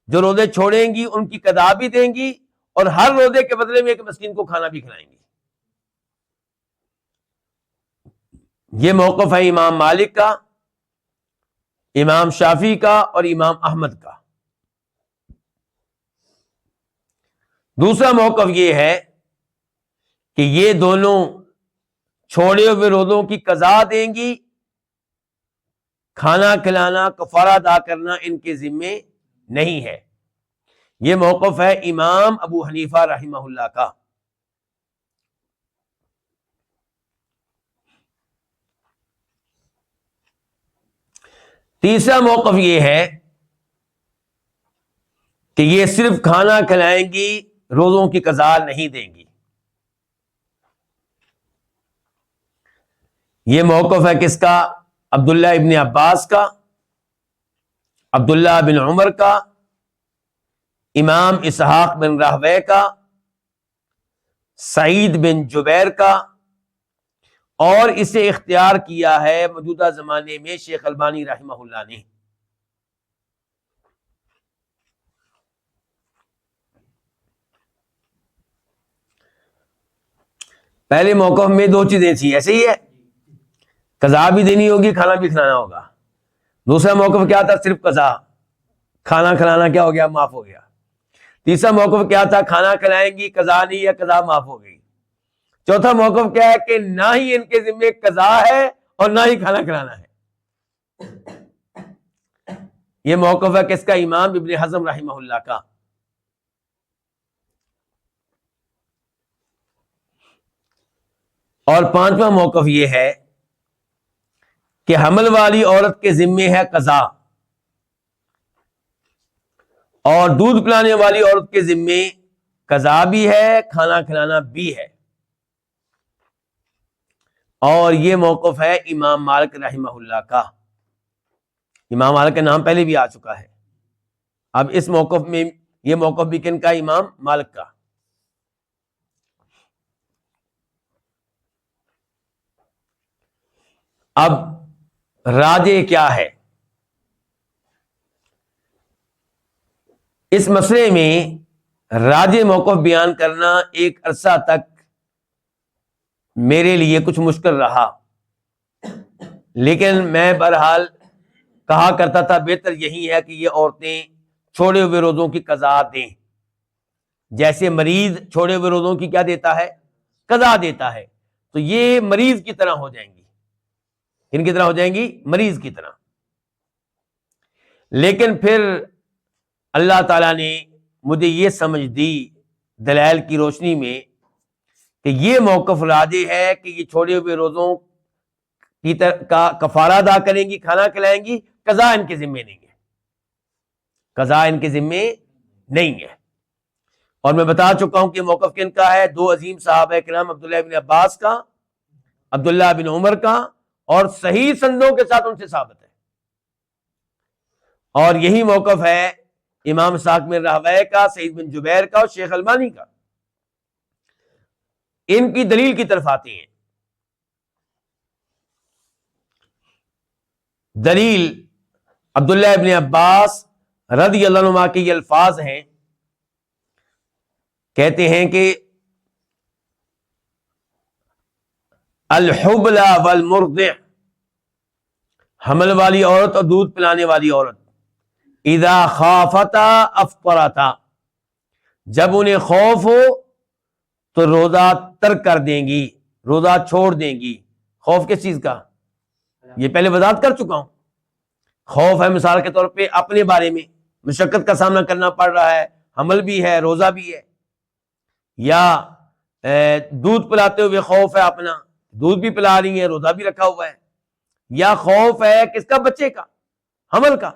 جو روزے چھوڑیں گی ان کی قضا بھی دیں گی، اور ہر روزے کے بدلے میں ایک مسکین کو کھانا بھی کھلائیں گی۔ یہ موقف ہے امام مالک کا، امام شافعی کا اور امام احمد کا۔ دوسرا موقف یہ ہے کہ یہ دونوں چھوڑے ہوئے روزوں کی قضا دیں گی، کھانا کھلانا کفارہ ادا کرنا ان کے ذمے نہیں ہے۔ یہ موقف ہے امام ابو حنیفہ رحمہ اللہ کا۔ تیسرا موقف یہ ہے کہ یہ صرف کھانا کھلائیں گی، روزوں کی قضا نہیں دیں گی۔ یہ موقف ہے کس کا؟ عبداللہ ابن عباس کا، عبداللہ بن عمر کا، امام اسحاق بن راہوے کا، سعید بن جبیر کا، اور اسے اختیار کیا ہے موجودہ زمانے میں شیخ البانی رحمہ اللہ نے۔ پہلے موقف میں 2 چیزیں تھیں، ایسے ہی ہے، قضا بھی دینی ہوگی، کھانا بھی کھلانا ہوگا۔ دوسرا موقف کیا تھا؟ صرف قضا، کھانا کھلانا کیا ہو گیا؟ معاف ہو گیا۔ تیسرا موقف کیا تھا؟ کھانا کھلائیں گی، قضا نہیں ہے، قضا معاف ہو گئی۔ چوتھا موقف کیا ہے کہ نہ ہی ان کے ذمہ قضا ہے اور نہ ہی کھانا کھلانا ہے۔ یہ موقف ہے کس کا؟ امام ابن حزم رحمہ اللہ کا۔ اور 5واں موقف یہ ہے کہ حمل والی عورت کے ذمے ہے قضا، اور دودھ پلانے والی عورت کے ذمے قضا بھی ہے، کھانا کھلانا بھی ہے۔ اور یہ موقف ہے امام مالک رحمہ اللہ کا۔ امام مالک کا نام پہلے بھی آ چکا ہے۔ اب اس موقف میں یہ موقف بھی کن کا؟ امام مالک کا۔ اب راجے کیا ہے اس مسئلے میں؟ راجے موقف بیان کرنا ایک عرصہ تک میرے لیے کچھ مشکل رہا، لیکن میں بہرحال کہا کرتا تھا بہتر یہی ہے کہ یہ عورتیں چھوڑے ہوئے روزوں کی قضا دیں، جیسے مریض چھوڑے ہوئے روزوں کی کیا دیتا ہے؟ قضا دیتا ہے، تو یہ مریض کی طرح ہو جائیں گی۔ کن کی طرح ہو جائیں گی؟ مریض کی طرح۔ لیکن پھر اللہ تعالیٰ نے مجھے یہ سمجھ دی دلائل کی روشنی میں کہ یہ موقف راجح ہے کہ یہ چھوڑے ہوئے روزوں کا کفارہ ادا کریں گی، کھانا کھلائیں گی، قضا ان کے ذمے نہیں ہے، قضا ان کے ذمے نہیں ہے۔ اور میں بتا چکا ہوں کہ موقف کن کا ہے؟ دو عظیم صحابہ کرام عبداللہ بن عباس کا، عبداللہ بن عمر کا، اور صحیح سندوں کے ساتھ ان سے ثابت ہے۔ اور یہی موقف ہے امام اسحاق بن راہویہ کا، سعید بن جبیر کا اور شیخ البانی کا۔ ان کی دلیل کی طرف آتے ہیں۔ دلیل عبداللہ ابن عباس رضی اللہ عنہ کے یہ الفاظ ہیں، کہتے ہیں کہ الحبلى والمرضع، حمل والی عورت اور دودھ پلانے والی عورت، اذا خافتا افطرتا، جب انہیں خوف ہو تو روزہ ترک کر دیں گی، روزہ چھوڑ دیں گی۔ خوف کس چیز کا؟ یہ پہلے وضاحت کر چکا ہوں۔ خوف ہے مثال کے طور پہ اپنے بارے میں مشقت کا سامنا کرنا پڑ رہا ہے، حمل بھی ہے، روزہ بھی ہے، یا دودھ پلاتے ہوئے خوف ہے اپنا، دودھ بھی پلا رہی ہیں، روزہ بھی رکھا ہوا ہے، یا خوف ہے کس کا؟ بچے کا، حمل کا۔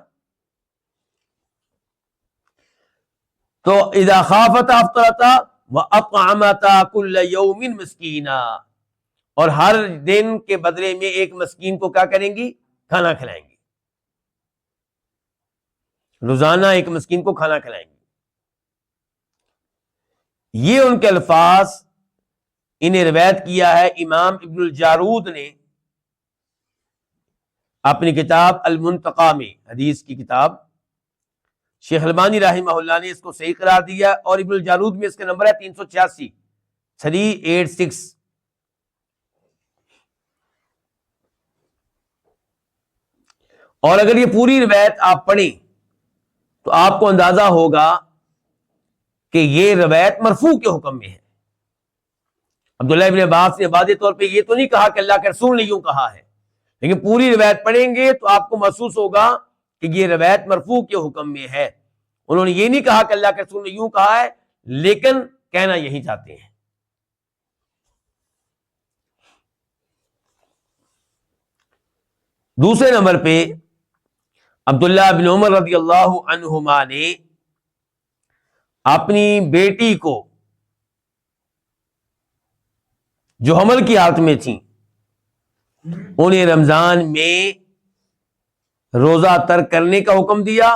تو اذا خافت افطرتا واطعمتا کل یوم مسکینا، اور ہر دن کے بدلے میں ایک مسکین کو کیا کریں گی؟ کھانا کھلائیں گی، روزانہ ایک مسکین کو کھانا کھلائیں گی۔ یہ ان کے الفاظ انہیں روایت کیا ہے امام ابن الجارود نے اپنی کتاب المنتقی میں، حدیث کی کتاب۔ شیخ البانی رحمہ اللہ نے اس کو صحیح قرار دیا، اور ابن الجارود میں اس کا نمبر ہے 386 386۔ اور اگر یہ پوری روایت آپ پڑھیں تو آپ کو اندازہ ہوگا کہ یہ روایت مرفوع کے حکم میں ہے۔ عبداللہ ابن عباس نے واضح طور پہ یہ تو نہیں کہا کہ اللہ کے رسول نے یوں کہا ہے، لیکن پوری روایت پڑھیں گے تو آپ کو محسوس ہوگا کہ یہ روایت مرفوع کے حکم میں ہے۔ انہوں نے یہ نہیں کہا کہ اللہ کے رسول نے یوں کہا ہے، لیکن کہنا یہی چاہتے ہیں۔ دوسرے نمبر پہ عبداللہ بن عمر رضی اللہ عنہما نے اپنی بیٹی کو جو حمل کی حالت میں تھیں، انہیں رمضان میں روزہ ترک کرنے کا حکم دیا،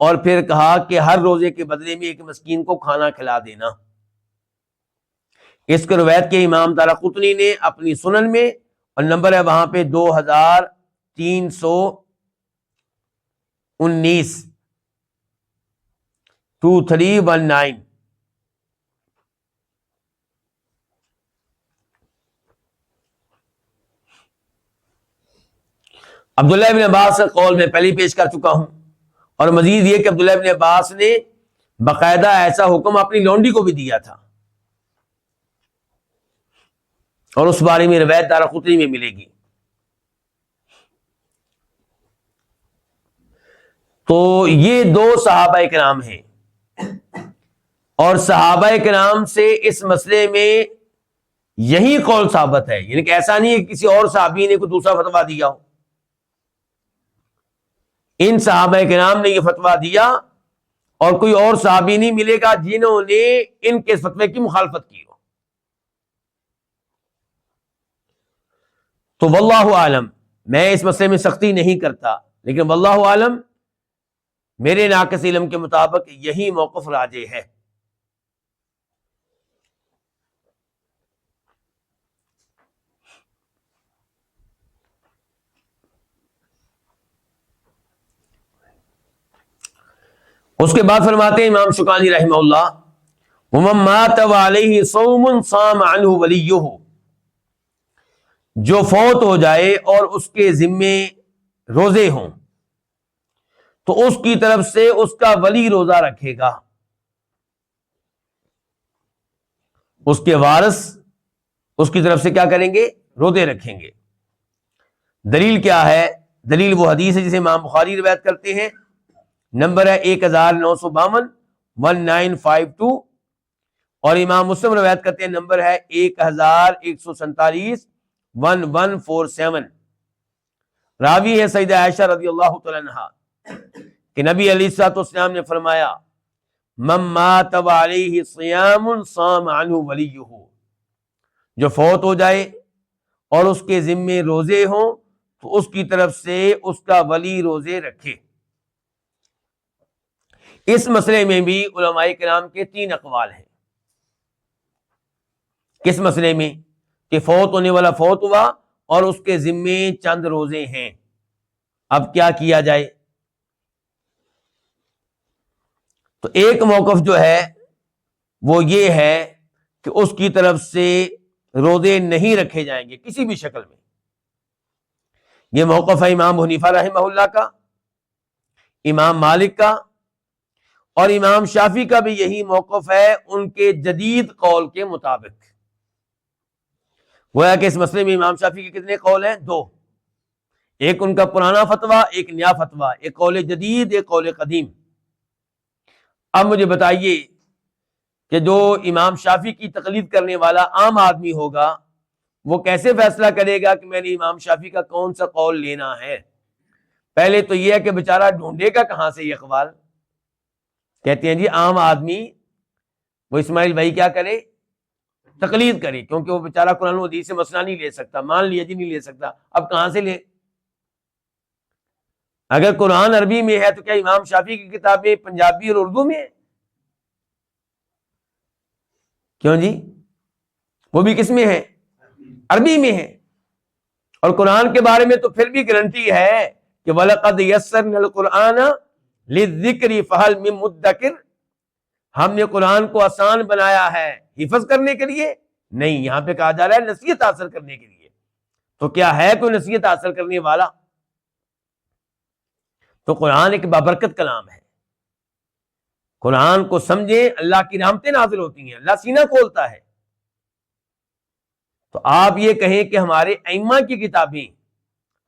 اور پھر کہا کہ ہر روزے کے بدلے میں ایک مسکین کو کھانا کھلا دینا۔ اس کو روایت کے امام دارقطنی نے اپنی سنن میں، اور نمبر ہے وہاں پہ 2319 2319۔ عبداللہ ابن عباس کا قول میں پہلے پیش کر چکا ہوں، اور مزید یہ کہ عبداللہ ابن عباس نے باقاعدہ ایسا حکم اپنی لونڈی کو بھی دیا تھا، اور اس بارے میں روایت دارقطنی میں ملے گی۔ تو یہ دو صحابہ کرام ہیں، اور صحابہ کرام سے اس مسئلے میں یہی قول ثابت ہے، یعنی کہ ایسا نہیں ہے کہ کسی اور صحابی نے کوئی دوسرا فتویٰ دیا ہو۔ ان صحابہ کرام نے یہ فتویٰ دیا، اور کوئی اور صحابی نہیں ملے گا جنہوں نے ان کے فتوے کی مخالفت کی ہو۔ تو واللہ عالم، میں اس مسئلے میں سختی نہیں کرتا، لیکن واللہ عالم میرے ناقص علم کے مطابق یہی موقف راجح ہے۔ اس کے بعد فرماتے ہیں امام شوکانی رحمہ اللہ، وَمَن مَاتَ وَعَلَيْهِ صَوْمٌ صَامَ عَنْهُ وَلِيُّهُ، جو فوت ہو جائے اور اس کے ذمے روزے ہوں تو اس کی طرف سے اس کا ولی روزہ رکھے گا، اس کے وارث اس کی طرف سے کیا کریں گے؟ روزے رکھیں گے۔ دلیل کیا ہے؟ دلیل وہ حدیث ہے جسے امام بخاری روایت کرتے ہیں، نمبر ہے 1952 1952، اور امام مسلم روایت کرتے ہیں، نمبر ہے 1147 1147۔ راوی ہے سیدہ عائشہ رضی اللہ تعالی عنہا کہ نبی علیہ الصلوۃ والسلام نے فرمایا من مات وعلیہ صیام صام عنہ ولیہ، جو فوت ہو جائے اور اس کے ذمے روزے ہوں تو اس کی طرف سے اس کا ولی روزے رکھے۔ اس مسئلے میں بھی علماء کرام کے 3 اقوال ہیں۔ کس مسئلے میں؟ کہ فوت ہونے والا فوت ہوا اور اس کے ذمے چند روزے ہیں، اب کیا کیا جائے؟ تو ایک موقف جو ہے وہ یہ ہے کہ اس کی طرف سے روزے نہیں رکھے جائیں گے کسی بھی شکل میں۔ یہ موقف ہے امام حنیفہ رحمہ اللہ کا، امام مالک کا، اور امام شافعی کا بھی یہی موقف ہے ان کے جدید قول کے مطابق۔ گویا کہ اس مسئلے میں امام شافعی کے کتنے قول ہیں؟ 2، ایک ان کا پرانا فتویٰ، ایک نیا فتویٰ، ایک قول جدید، ایک قول قدیم۔ اب مجھے بتائیے کہ جو امام شافعی کی تقلید کرنے والا عام آدمی ہوگا وہ کیسے فیصلہ کرے گا کہ میں نے امام شافعی کا کون سا قول لینا ہے؟ پہلے تو یہ ہے کہ بیچارہ ڈھونڈے گا کہاں سے یہ اقوال؟ کہتے ہیں جی عام آدمی وہ اسماعیل بھائی کیا کرے؟ تقلید کرے، کیونکہ وہ بیچارہ قرآن و حدیث سے مسئلہ نہیں لے سکتا، مان لیا جی نہیں لے سکتا، اب کہاں سے لے؟ اگر قرآن عربی میں ہے تو کیا امام شافعی کی کتابیں پنجابی اور اردو میں ہیں؟ کیوں جی؟ وہ بھی کس میں ہے؟ عربی میں ہے۔ اور قرآن کے بارے میں تو پھر بھی گارنٹی ہے کہ وَلَقَدْ يَسَّرْنَا الْقُرْآنَ لِلذِّكْرِ فَهَلْ مِن مُدَّكِرٍ، ہم نے قرآن کو آسان بنایا ہے حفظ کرنے کے لیے؟ نہیں، یہاں پہ کہا جا رہا ہے نصیحت حاصل کرنے کے لیے۔ تو کیا ہے کوئی نصیحت حاصل کرنے والا؟ تو قرآن ایک بابرکت کلام ہے، قرآن کو سمجھیں، اللہ کی رحمتیں نازل ہوتی ہیں، اللہ سینہ کھولتا ہے۔ تو آپ یہ کہیں کہ ہمارے ائمہ کی کتابیں،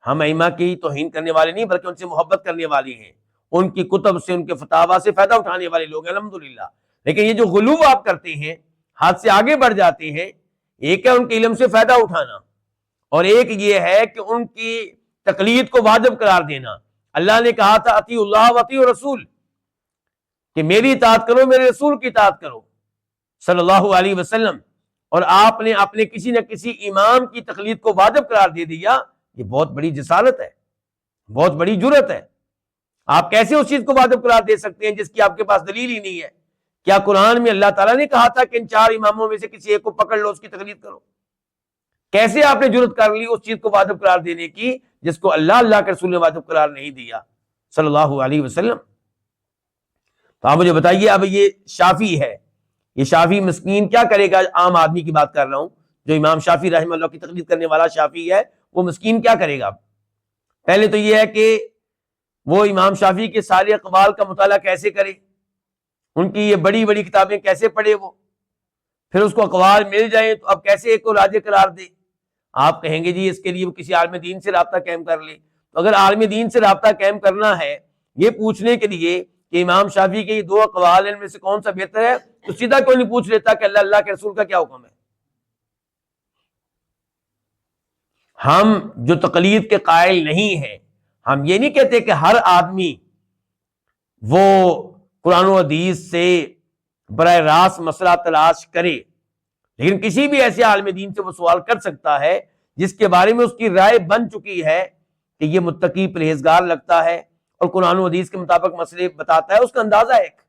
ہم ائمہ کی توہین کرنے والے نہیں بلکہ ان سے محبت کرنے والی ہیں، ان کی کتب سے، ان کے فتاوی سے فائدہ اٹھانے والے لوگ ہیں الحمدللہ۔ لیکن یہ جو غلو آپ کرتے ہیں، حد سے آگے بڑھ جاتے ہیں، ایک ہے ان کے علم سے فائدہ اٹھانا، اور ایک یہ ہے کہ ان کی تقلید کو واجب قرار دینا۔ اللہ نے کہا تھا اطیعوا اللہ واطیعوا الرسول، کہ میری اطاعت کرو، میرے رسول کی اطاعت کرو صلی اللہ علیہ وسلم، اور آپ نے اپنے کسی نہ کسی امام کی تقلید کو واجب قرار دے دیا۔ یہ بہت بڑی جسارت ہے، بہت بڑی جرت ہے۔ آپ کیسے اس چیز کو واجب قرار دے سکتے ہیں جس کی آپ کے پاس دلیل ہی نہیں ہے؟ کیا قرآن میں اللہ تعالیٰ نے کہا تھا کہ ان 4 اماموں میں سے کسی ایک کو پکڑ لو، اس کی تقلید کرو؟ کیسے آپ نے جرت کر لی اس چیز کو واجب قرار دینے کی جس کو اللہ کے رسول نے واجب قرار نہیں دیا صلی اللہ علیہ وسلم؟ تو آپ مجھے بتائیے، اب یہ شافعی ہے، یہ شافعی مسکین کیا کرے گا؟ عام آدمی کی بات کر رہا ہوں، جو امام شافعی رحمہ اللہ کی تقلید کرنے والا شافعی ہے، وہ مسکین کیا کرے گا؟ پہلے تو یہ ہے کہ وہ امام شافعی کے سارے اقوال کا مطالعہ کیسے کرے، ان کی یہ بڑی بڑی کتابیں کیسے پڑھے وہ، پھر اس کو اقوال مل جائیں تو اب کیسے ایک کو راجح قرار دے؟ آپ کہیں گے جی اس کے لیے وہ کسی عالم دین سے رابطہ قائم کر لے۔ تو اگر عالم دین سے رابطہ قائم کرنا ہے یہ پوچھنے کے لیے کہ امام شافعی کے یہ 2 اقوال ان میں سے کون سا بہتر ہے، تو سیدھا کیوں نہیں پوچھ لیتا کہ اللہ کے رسول کا کیا حکم ہے؟ ہم جو تقلید کے قائل نہیں ہیں، ہم یہ نہیں کہتے کہ ہر آدمی وہ قرآن و حدیث سے براہ راست مسئلہ تلاش کرے، لیکن کسی بھی ایسے عالم دین سے وہ سوال کر سکتا ہے جس کے بارے میں اس کی رائے بن چکی ہے کہ یہ متقی پرہیزگار لگتا ہے اور قرآن و حدیث کے مطابق مسئلے بتاتا ہے، اس کا اندازہ ہے ایک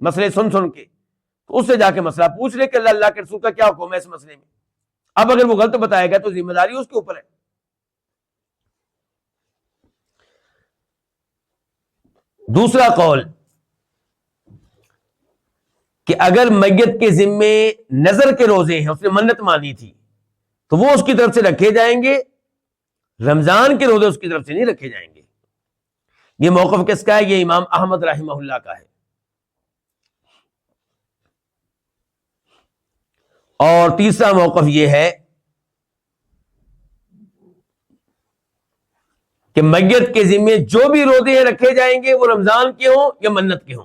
مسئلے سن کے، تو اس سے جا کے مسئلہ پوچھ لے کہ اللہ کے رسول کا کیا حکم ہے اس مسئلے میں۔ اب اگر وہ غلط بتائے گا تو ذمہ داری اس کے اوپر ہے۔ دوسرا قول کہ اگر میت کے ذمے نظر کے روزے ہیں، اس نے منت مانی تھی، تو وہ اس کی طرف سے رکھے جائیں گے، رمضان کے روزے اس کی طرف سے نہیں رکھے جائیں گے۔ یہ موقف کس کا ہے؟ یہ امام احمد رحمہ اللہ کا ہے۔ اور تیسرا موقف یہ ہے کہ میت کے ذمے جو بھی روزے رکھے جائیں گے وہ رمضان کے ہوں یا منت کے ہوں۔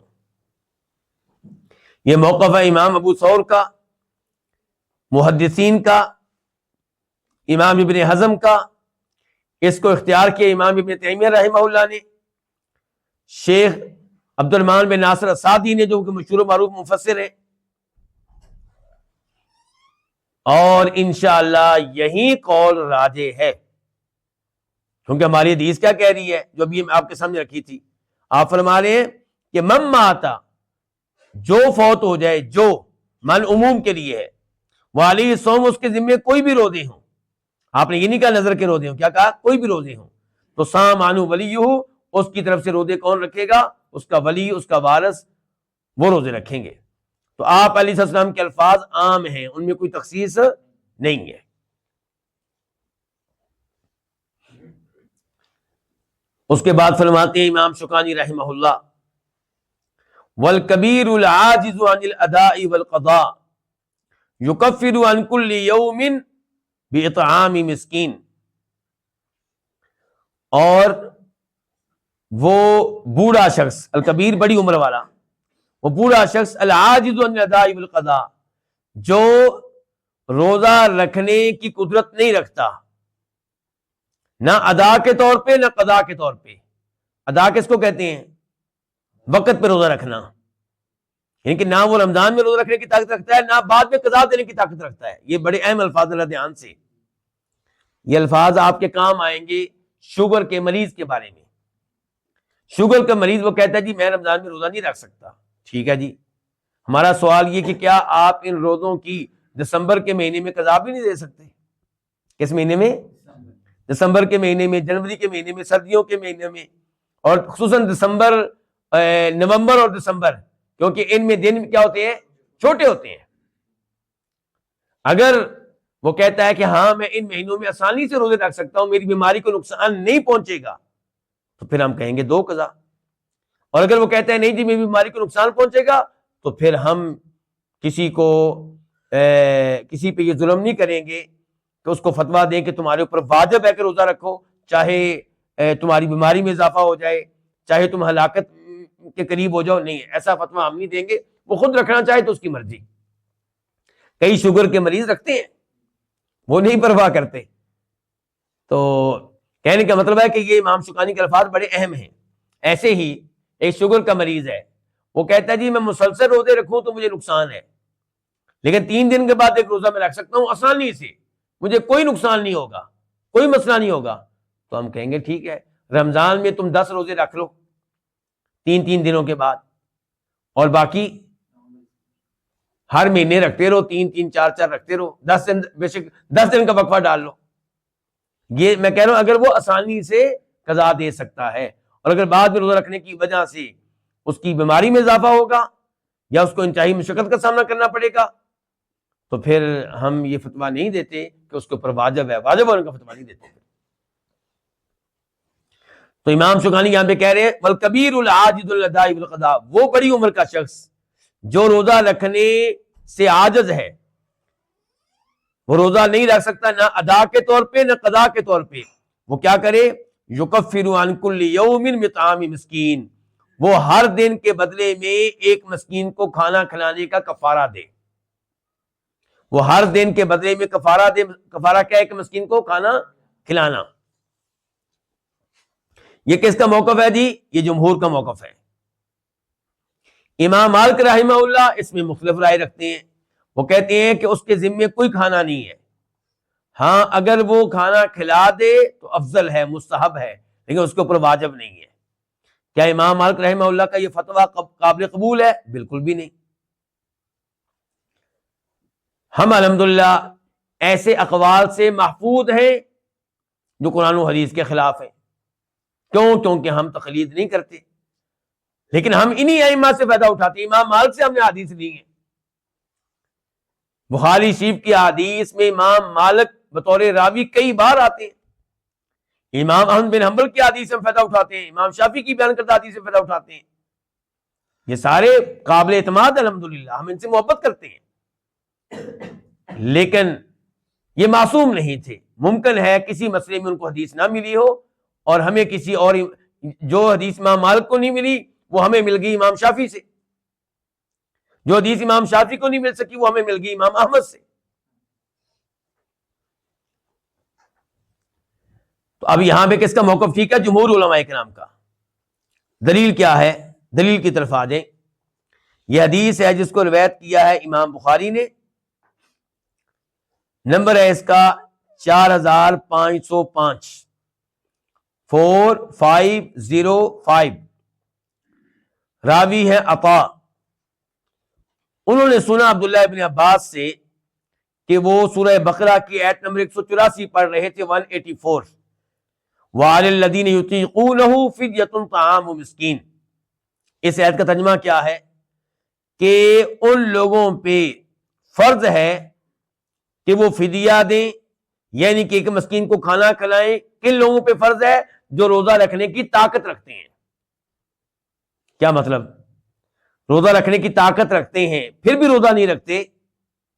یہ موقف ہے امام ابو ثور کا، محدثین کا، امام ابن حزم کا، اس کو اختیار کیا امام ابن تیمیہ رحمہ اللہ نے، شیخ عبد الرحمن بن ناصر السعدی نے جو کہ مشہور و معروف مفسر ہے، اور انشاءاللہ یہی قول راجح ہے، کیونکہ ہماری حدیث کیا کہہ رہی ہے جو ابھی آپ کے سامنے رکھی تھی؟ آپ فرما رہے ہیں کہ من ماتا، جو فوت ہو جائے، جو من عموم کے لیے ہے، وعلیہ صوم، اس کے ذمے کوئی بھی روزے ہوں، آپ نے یہ نہیں کہا نظر کے روزے ہوں، کیا کہا؟ کوئی بھی روزے ہوں، تو صام عنہ ولیہ، اس کی طرف سے روزے کون رکھے گا؟ اس کا ولی، اس کا وارث، وہ روزے رکھیں گے۔ تو آپ علیہ السلام کے الفاظ عام ہیں، ان میں کوئی تخصیص نہیں ہے۔ اس کے بعد فرماتے ہیں امام شوکانی رحمہ اللہ، والکبیر العاجز عن الاداء والقضاء یکفر عن کل یوم باطعام مسکین، اور وہ بوڑھا شخص، الکبیر بڑی عمر والا، وہ بوڑھا شخص، العاجز عن الاداء والقضاء، جو روزہ رکھنے کی قدرت نہیں رکھتا، نہ ادا کے طور پہ نہ قضا کے طور پہ۔ ادا کس کو کہتے ہیں؟ وقت پہ روزہ رکھنا، یعنی کہ نہ وہ رمضان میں روزہ رکھنے کی طاقت رکھتا ہے، نہ بعد میں قضا دینے کی طاقت رکھتا ہے۔ یہ بڑے اہم الفاظ، اللہ دھیان سے، یہ الفاظ آپ کے کام آئیں گے شوگر کے مریض کے بارے میں۔ شوگر کا مریض وہ کہتا ہے جی میں رمضان میں روزہ نہیں رکھ سکتا، ٹھیک ہے جی، ہمارا سوال یہ کہ کیا آپ ان روزوں کی دسمبر کے مہینے میں قضا بھی نہیں دے سکتے؟ کس مہینے میں؟ دسمبر کے مہینے میں، جنوری کے مہینے میں، سردیوں کے مہینے میں، اور خصوصاً دسمبر، نومبر اور دسمبر، کیونکہ ان میں دن کیا ہوتے ہیں؟ چھوٹے ہوتے ہیں۔ اگر وہ کہتا ہے کہ ہاں میں ان مہینوں میں آسانی سے روزے رکھ سکتا ہوں، میری بیماری کو نقصان نہیں پہنچے گا، تو پھر ہم کہیں گے دو قضا۔ اور اگر وہ کہتا ہے نہیں جی میری بیماری کو نقصان پہنچے گا، تو پھر ہم کسی پہ یہ ظلم نہیں کریں گے کہ اس کو فتویٰ دیں کہ تمہارے اوپر واجب ہے کہ روزہ رکھو، چاہے تمہاری بیماری میں اضافہ ہو جائے، چاہے تم ہلاکت کے قریب ہو جاؤ، نہیں، ایسا فتویٰ ہم نہیں دیں گے۔ وہ خود رکھنا چاہے تو اس کی مرضی۔ کئی شوگر کے مریض رکھتے ہیں، وہ نہیں پرواہ کرتے۔ تو کہنے کا مطلب ہے کہ یہ امام شوکانی کے الفاظ بڑے اہم ہیں۔ ایسے ہی ایک شوگر کا مریض ہے، وہ کہتا ہے جی میں مسلسل روزے رکھوں تو مجھے نقصان ہے، لیکن 3 دن کے بعد ایک روزہ میں رکھ سکتا ہوں آسانی سے، مجھے کوئی نقصان نہیں ہوگا، کوئی مسئلہ نہیں ہوگا، تو ہم کہیں گے ٹھیک ہے، رمضان میں تم 10 روزے رکھ لو 3 دنوں کے بعد، اور باقی ہر مہینے رکھتے رہو، 3 4 رکھتے رہو، 10 دن، بے شک 10 دن کا وقفہ ڈال لو۔ یہ میں کہہ رہا ہوں اگر وہ آسانی سے قضا دے سکتا ہے، اور اگر بعد میں روزہ رکھنے کی وجہ سے اس کی بیماری میں اضافہ ہوگا یا اس کو انتہائی مشقت کا سامنا کرنا پڑے گا، تو پھر ہم یہ فتویٰ نہیں دیتے کہ اس کے اوپر واجب ہے، واجب ہونے کا فتویٰ نہیں دیتے۔ تو امام شوکانی یہاں پہ کہہ رہے ہیں والکبیر العاجز الاداء والقضاء، وہ بڑی عمر کا شخص جو روزہ رکھنے سے عاجز ہے، وہ روزہ نہیں رکھ سکتا نہ ادا کے طور پہ نہ قضا کے طور پہ، وہ کیا کرے؟ یکفر عن کل یوم بطعام مسکین، وہ ہر دن کے بدلے میں ایک مسکین کو کھانا کھلانے کا کفارہ دے۔ وہ ہر دن کے بدلے میں کفارہ دے۔ کفارہ کیا ہے؟ کہ مسکین کو کھانا کھلانا۔ یہ کس کا موقف ہے جی؟ یہ جمہور کا موقف ہے۔ امام مالک رحمہ اللہ اس میں مختلف رائے رکھتے ہیں، وہ کہتے ہیں کہ اس کے ذمے کوئی کھانا نہیں ہے، ہاں اگر وہ کھانا کھلا دے تو افضل ہے، مستحب ہے، لیکن اس کے اوپر واجب نہیں ہے۔ کیا امام مالک رحمہ اللہ کا یہ فتویٰ قابل قبول ہے؟ بالکل بھی نہیں۔ ہم الحمدللہ ایسے اقوال سے محفوظ ہیں جو قرآن و حدیث کے خلاف ہیں۔ کیوں؟ کیونکہ ہم تقلید نہیں کرتے، لیکن ہم انہی ائمہ سے فائدہ اٹھاتے ہیں۔ امام مالک سے ہم نے حدیث لی ہیں، بخاری شریف کی حدیث میں امام مالک بطور راوی کئی بار آتے ہیں، امام احمد بن حنبل کی حدیث سے ہم فائدہ اٹھاتے ہیں، امام شافعی کی بیان کردہ حدیث سے فائدہ اٹھاتے ہیں. یہ سارے قابل اعتماد الحمدللہ، ہم ان سے محبت کرتے ہیں، لیکن یہ معصوم نہیں تھے. ممکن ہے کسی مسئلے میں ان کو حدیث نہ ملی ہو، اور ہمیں کسی اور جو حدیث امام مالک کو نہیں ملی وہ ہمیں مل گئی امام شافعی سے، جو حدیث امام شافعی کو نہیں مل سکی وہ ہمیں مل گئی امام احمد سے. تو اب یہاں پہ کس کا موقف ٹھیک ہے؟ جمہور علماء کرام کا. دلیل کیا ہے؟ دلیل کی طرف آ جائیں. یہ حدیث ہے جس کو روایت کیا ہے امام بخاری نے، نمبر ہے اس کا 4505، 4505. راوی ہے عطا. انہوں نے سنا عبداللہ ابن عباس سے کہ وہ سورہ بقرہ کی آیت نمبر 184 پڑھ رہے تھے، 184. وَعَلَى الَّذِينَ يُطِيقُونَهُ فِدْيَةٌ طَعَامُ مِسْكِينٍ. اس آیت کا ترجمہ کیا ہے کہ ان لوگوں پہ فرض ہے کہ وہ فدیہ دیں، یعنی کہ ایک مسکین کو کھانا کھلائیں. کن لوگوں پہ فرض ہے؟ جو روزہ رکھنے کی طاقت رکھتے ہیں. کیا مطلب؟ روزہ رکھنے کی طاقت رکھتے ہیں پھر بھی روزہ نہیں رکھتے،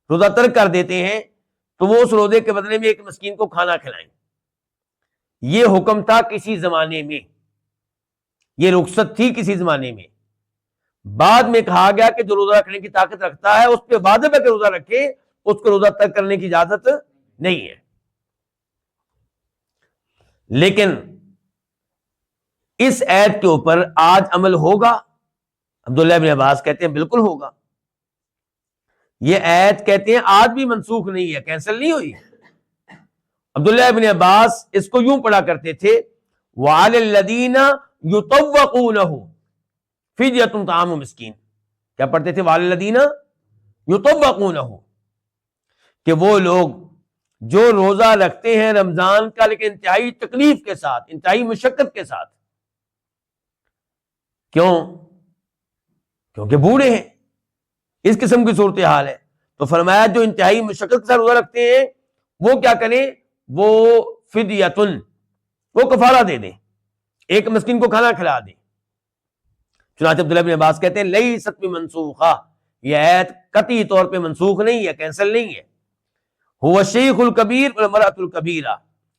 روزہ ترک کر دیتے ہیں، تو وہ اس روزے کے بدلے میں ایک مسکین کو کھانا کھلائیں. یہ حکم تھا کسی زمانے میں، یہ رخصت تھی کسی زمانے میں. بعد میں کہا گیا کہ جو روزہ رکھنے کی طاقت رکھتا ہے اس پہ واجب ہے کہ روزہ رکھے، اس کو روزہ ترک کرنے کی اجازت نہیں ہے. لیکن اس ایت کے اوپر آج عمل ہوگا؟ عبداللہ ابن عباس کہتے ہیں بالکل ہوگا. یہ ایت کہتے ہیں آج بھی منسوخ نہیں ہے، کینسل نہیں ہوئی. عبداللہ ابن عباس اس کو یوں پڑھا کرتے تھے، وَعَلَى الَّذِينَ يُطَوَّقُونَهُ فِدْيَةٌ طَعَامُ مِسْكِينٍ. کیا پڑھتے تھے؟ وَعَلَى الَّذِينَ يُطَوَّقُونَهُ، کہ وہ لوگ جو روزہ رکھتے ہیں رمضان کا لیکن انتہائی تکلیف کے ساتھ، انتہائی مشقت کے ساتھ. کیوں؟ کیونکہ بوڑھے ہیں، اس قسم کی صورتحال ہے. تو فرمایا جو انتہائی مشقت کے ساتھ روزہ رکھتے ہیں وہ کیا کریں؟ وہ فدیتن، وہ کفارہ دے دیں، ایک مسکین کو کھانا کھلا دیں. چنانچہ عبداللہ بن عباس کہتے ہیں لیست بمنسوخہ، یہ آیت قطعی طور پہ منسوخ نہیں ہے، کینسل نہیں ہے. هو الشیخ الکبیر والمرأۃ الکبیرہ،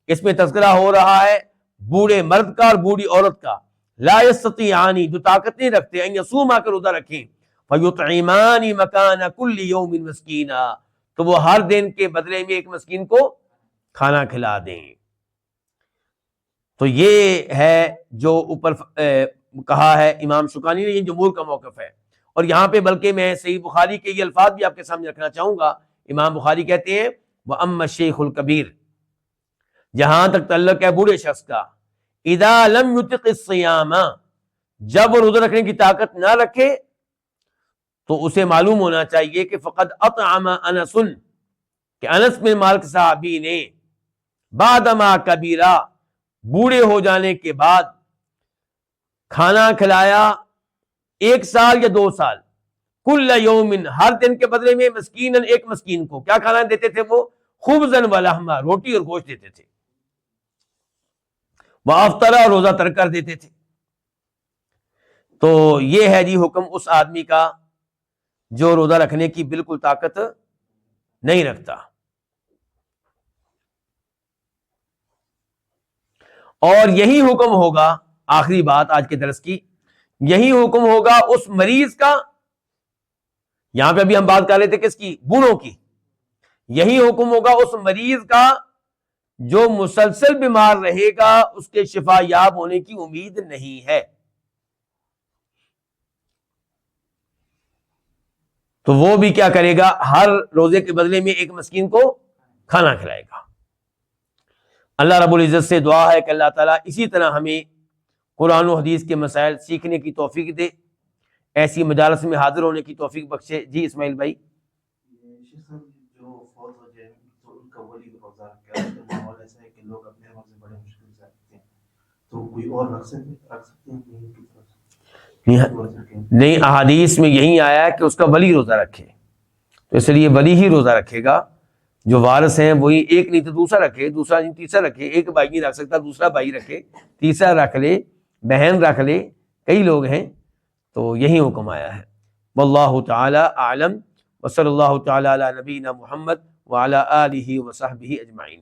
اس میں تذکرہ ہو رہا ہے بوڑھے مرد کا اور بوڑھی عورت کا. لا یستطیعان، جو طاقت نہیں رکھتے، ان یصوما، کر روزہ رکھیں، فیطعمان مکان کل یوم مسکینا، تو وہ ہر دن کے بدلے میں ایک مسکین کو کھانا کھلا دیں. تو یہ ہے جو اوپر کہا ہے امام شوکانی نے، یہ جمہور کا موقف ہے. اور یہاں پہ بلکہ میں صحیح بخاری کے یہ الفاظ بھی آپ کے سامنے رکھنا چاہوں گا. امام بخاری کہتے ہیں وَأَمَّا الشَّيْخُ الْكَبِيرُ، جہاں تک تعلق ہے بوڑھے شخص کا، اِذَا لَمْ يُطِقِ الصِّيَامَ، جب وہ روزہ رکھنے کی طاقت نہ رکھے تو اسے معلوم ہونا چاہیے کہ فقد اطعم انس، کہ انس بن مالک صحابی نے بعدما کبیرہ، بوڑھے ہو جانے کے بعد کھانا کھلایا 1 سال یا 2 سال، کل یوم، ہر دن کے بدلے میں مسکینن، ایک مسکین کو کیا کھانا دیتے تھے؟ وہ خبزن ولحما، روٹی اور گوشت دیتے تھے. وافطرا، روزہ ترک کر دیتے تھے. تو یہ ہے جی حکم اس آدمی کا جو روزہ رکھنے کی بالکل طاقت نہیں رکھتا. اور یہی حکم ہوگا، آخری بات آج کے درس کی، یہی حکم ہوگا اس مریض کا. یہاں پہ ابھی ہم بات کر رہے تھے کس کی؟ بوڑھوں کی. یہی حکم ہوگا اس مریض کا جو مسلسل بیمار رہے گا، اس کے شفا یاب ہونے کی امید نہیں ہے. تو وہ بھی کیا کرے گا؟ ہر روزے کے بدلے میں ایک مسکین کو کھانا کھلائے گا. اللہ رب العزت سے دعا ہے کہ اللہ تعالیٰ اسی طرح ہمیں قرآن و حدیث کے مسائل سیکھنے کی توفیق دے، ایسی مجالس میں حاضر ہونے کی توفیق بخشے. جی اسماعیل بھائی. جو فوت ہو جائے تو ان کا ولی روزہ رکھے، ماحول ایسا ہے کہ لوگ اپنے روزے بڑے مشکل سے رکھتے ہیں، تو کوئی اور رکھ سکتے ہیں؟ نہیں، احادیث میں یہی آیا ہے کہ اس کا ولی روزہ رکھے، تو اس لیے ولی ہی روزہ رکھے گا. جو وارث ہیں وہی ایک نہیں تو دوسرا رکھے، دوسرا نہیں تیسرا رکھے، ایک بھائی نہیں رکھ سکتا دوسرا بھائی رکھے، تیسرا رکھ لے، بہن رکھ لے، کئی لوگ ہیں، تو یہی حکم آیا ہے۔ واللہ تعالی اعلم، وصلی اللہ تعالی علی نبینا محمد وعلی آلہ وصحبہ اجمعین۔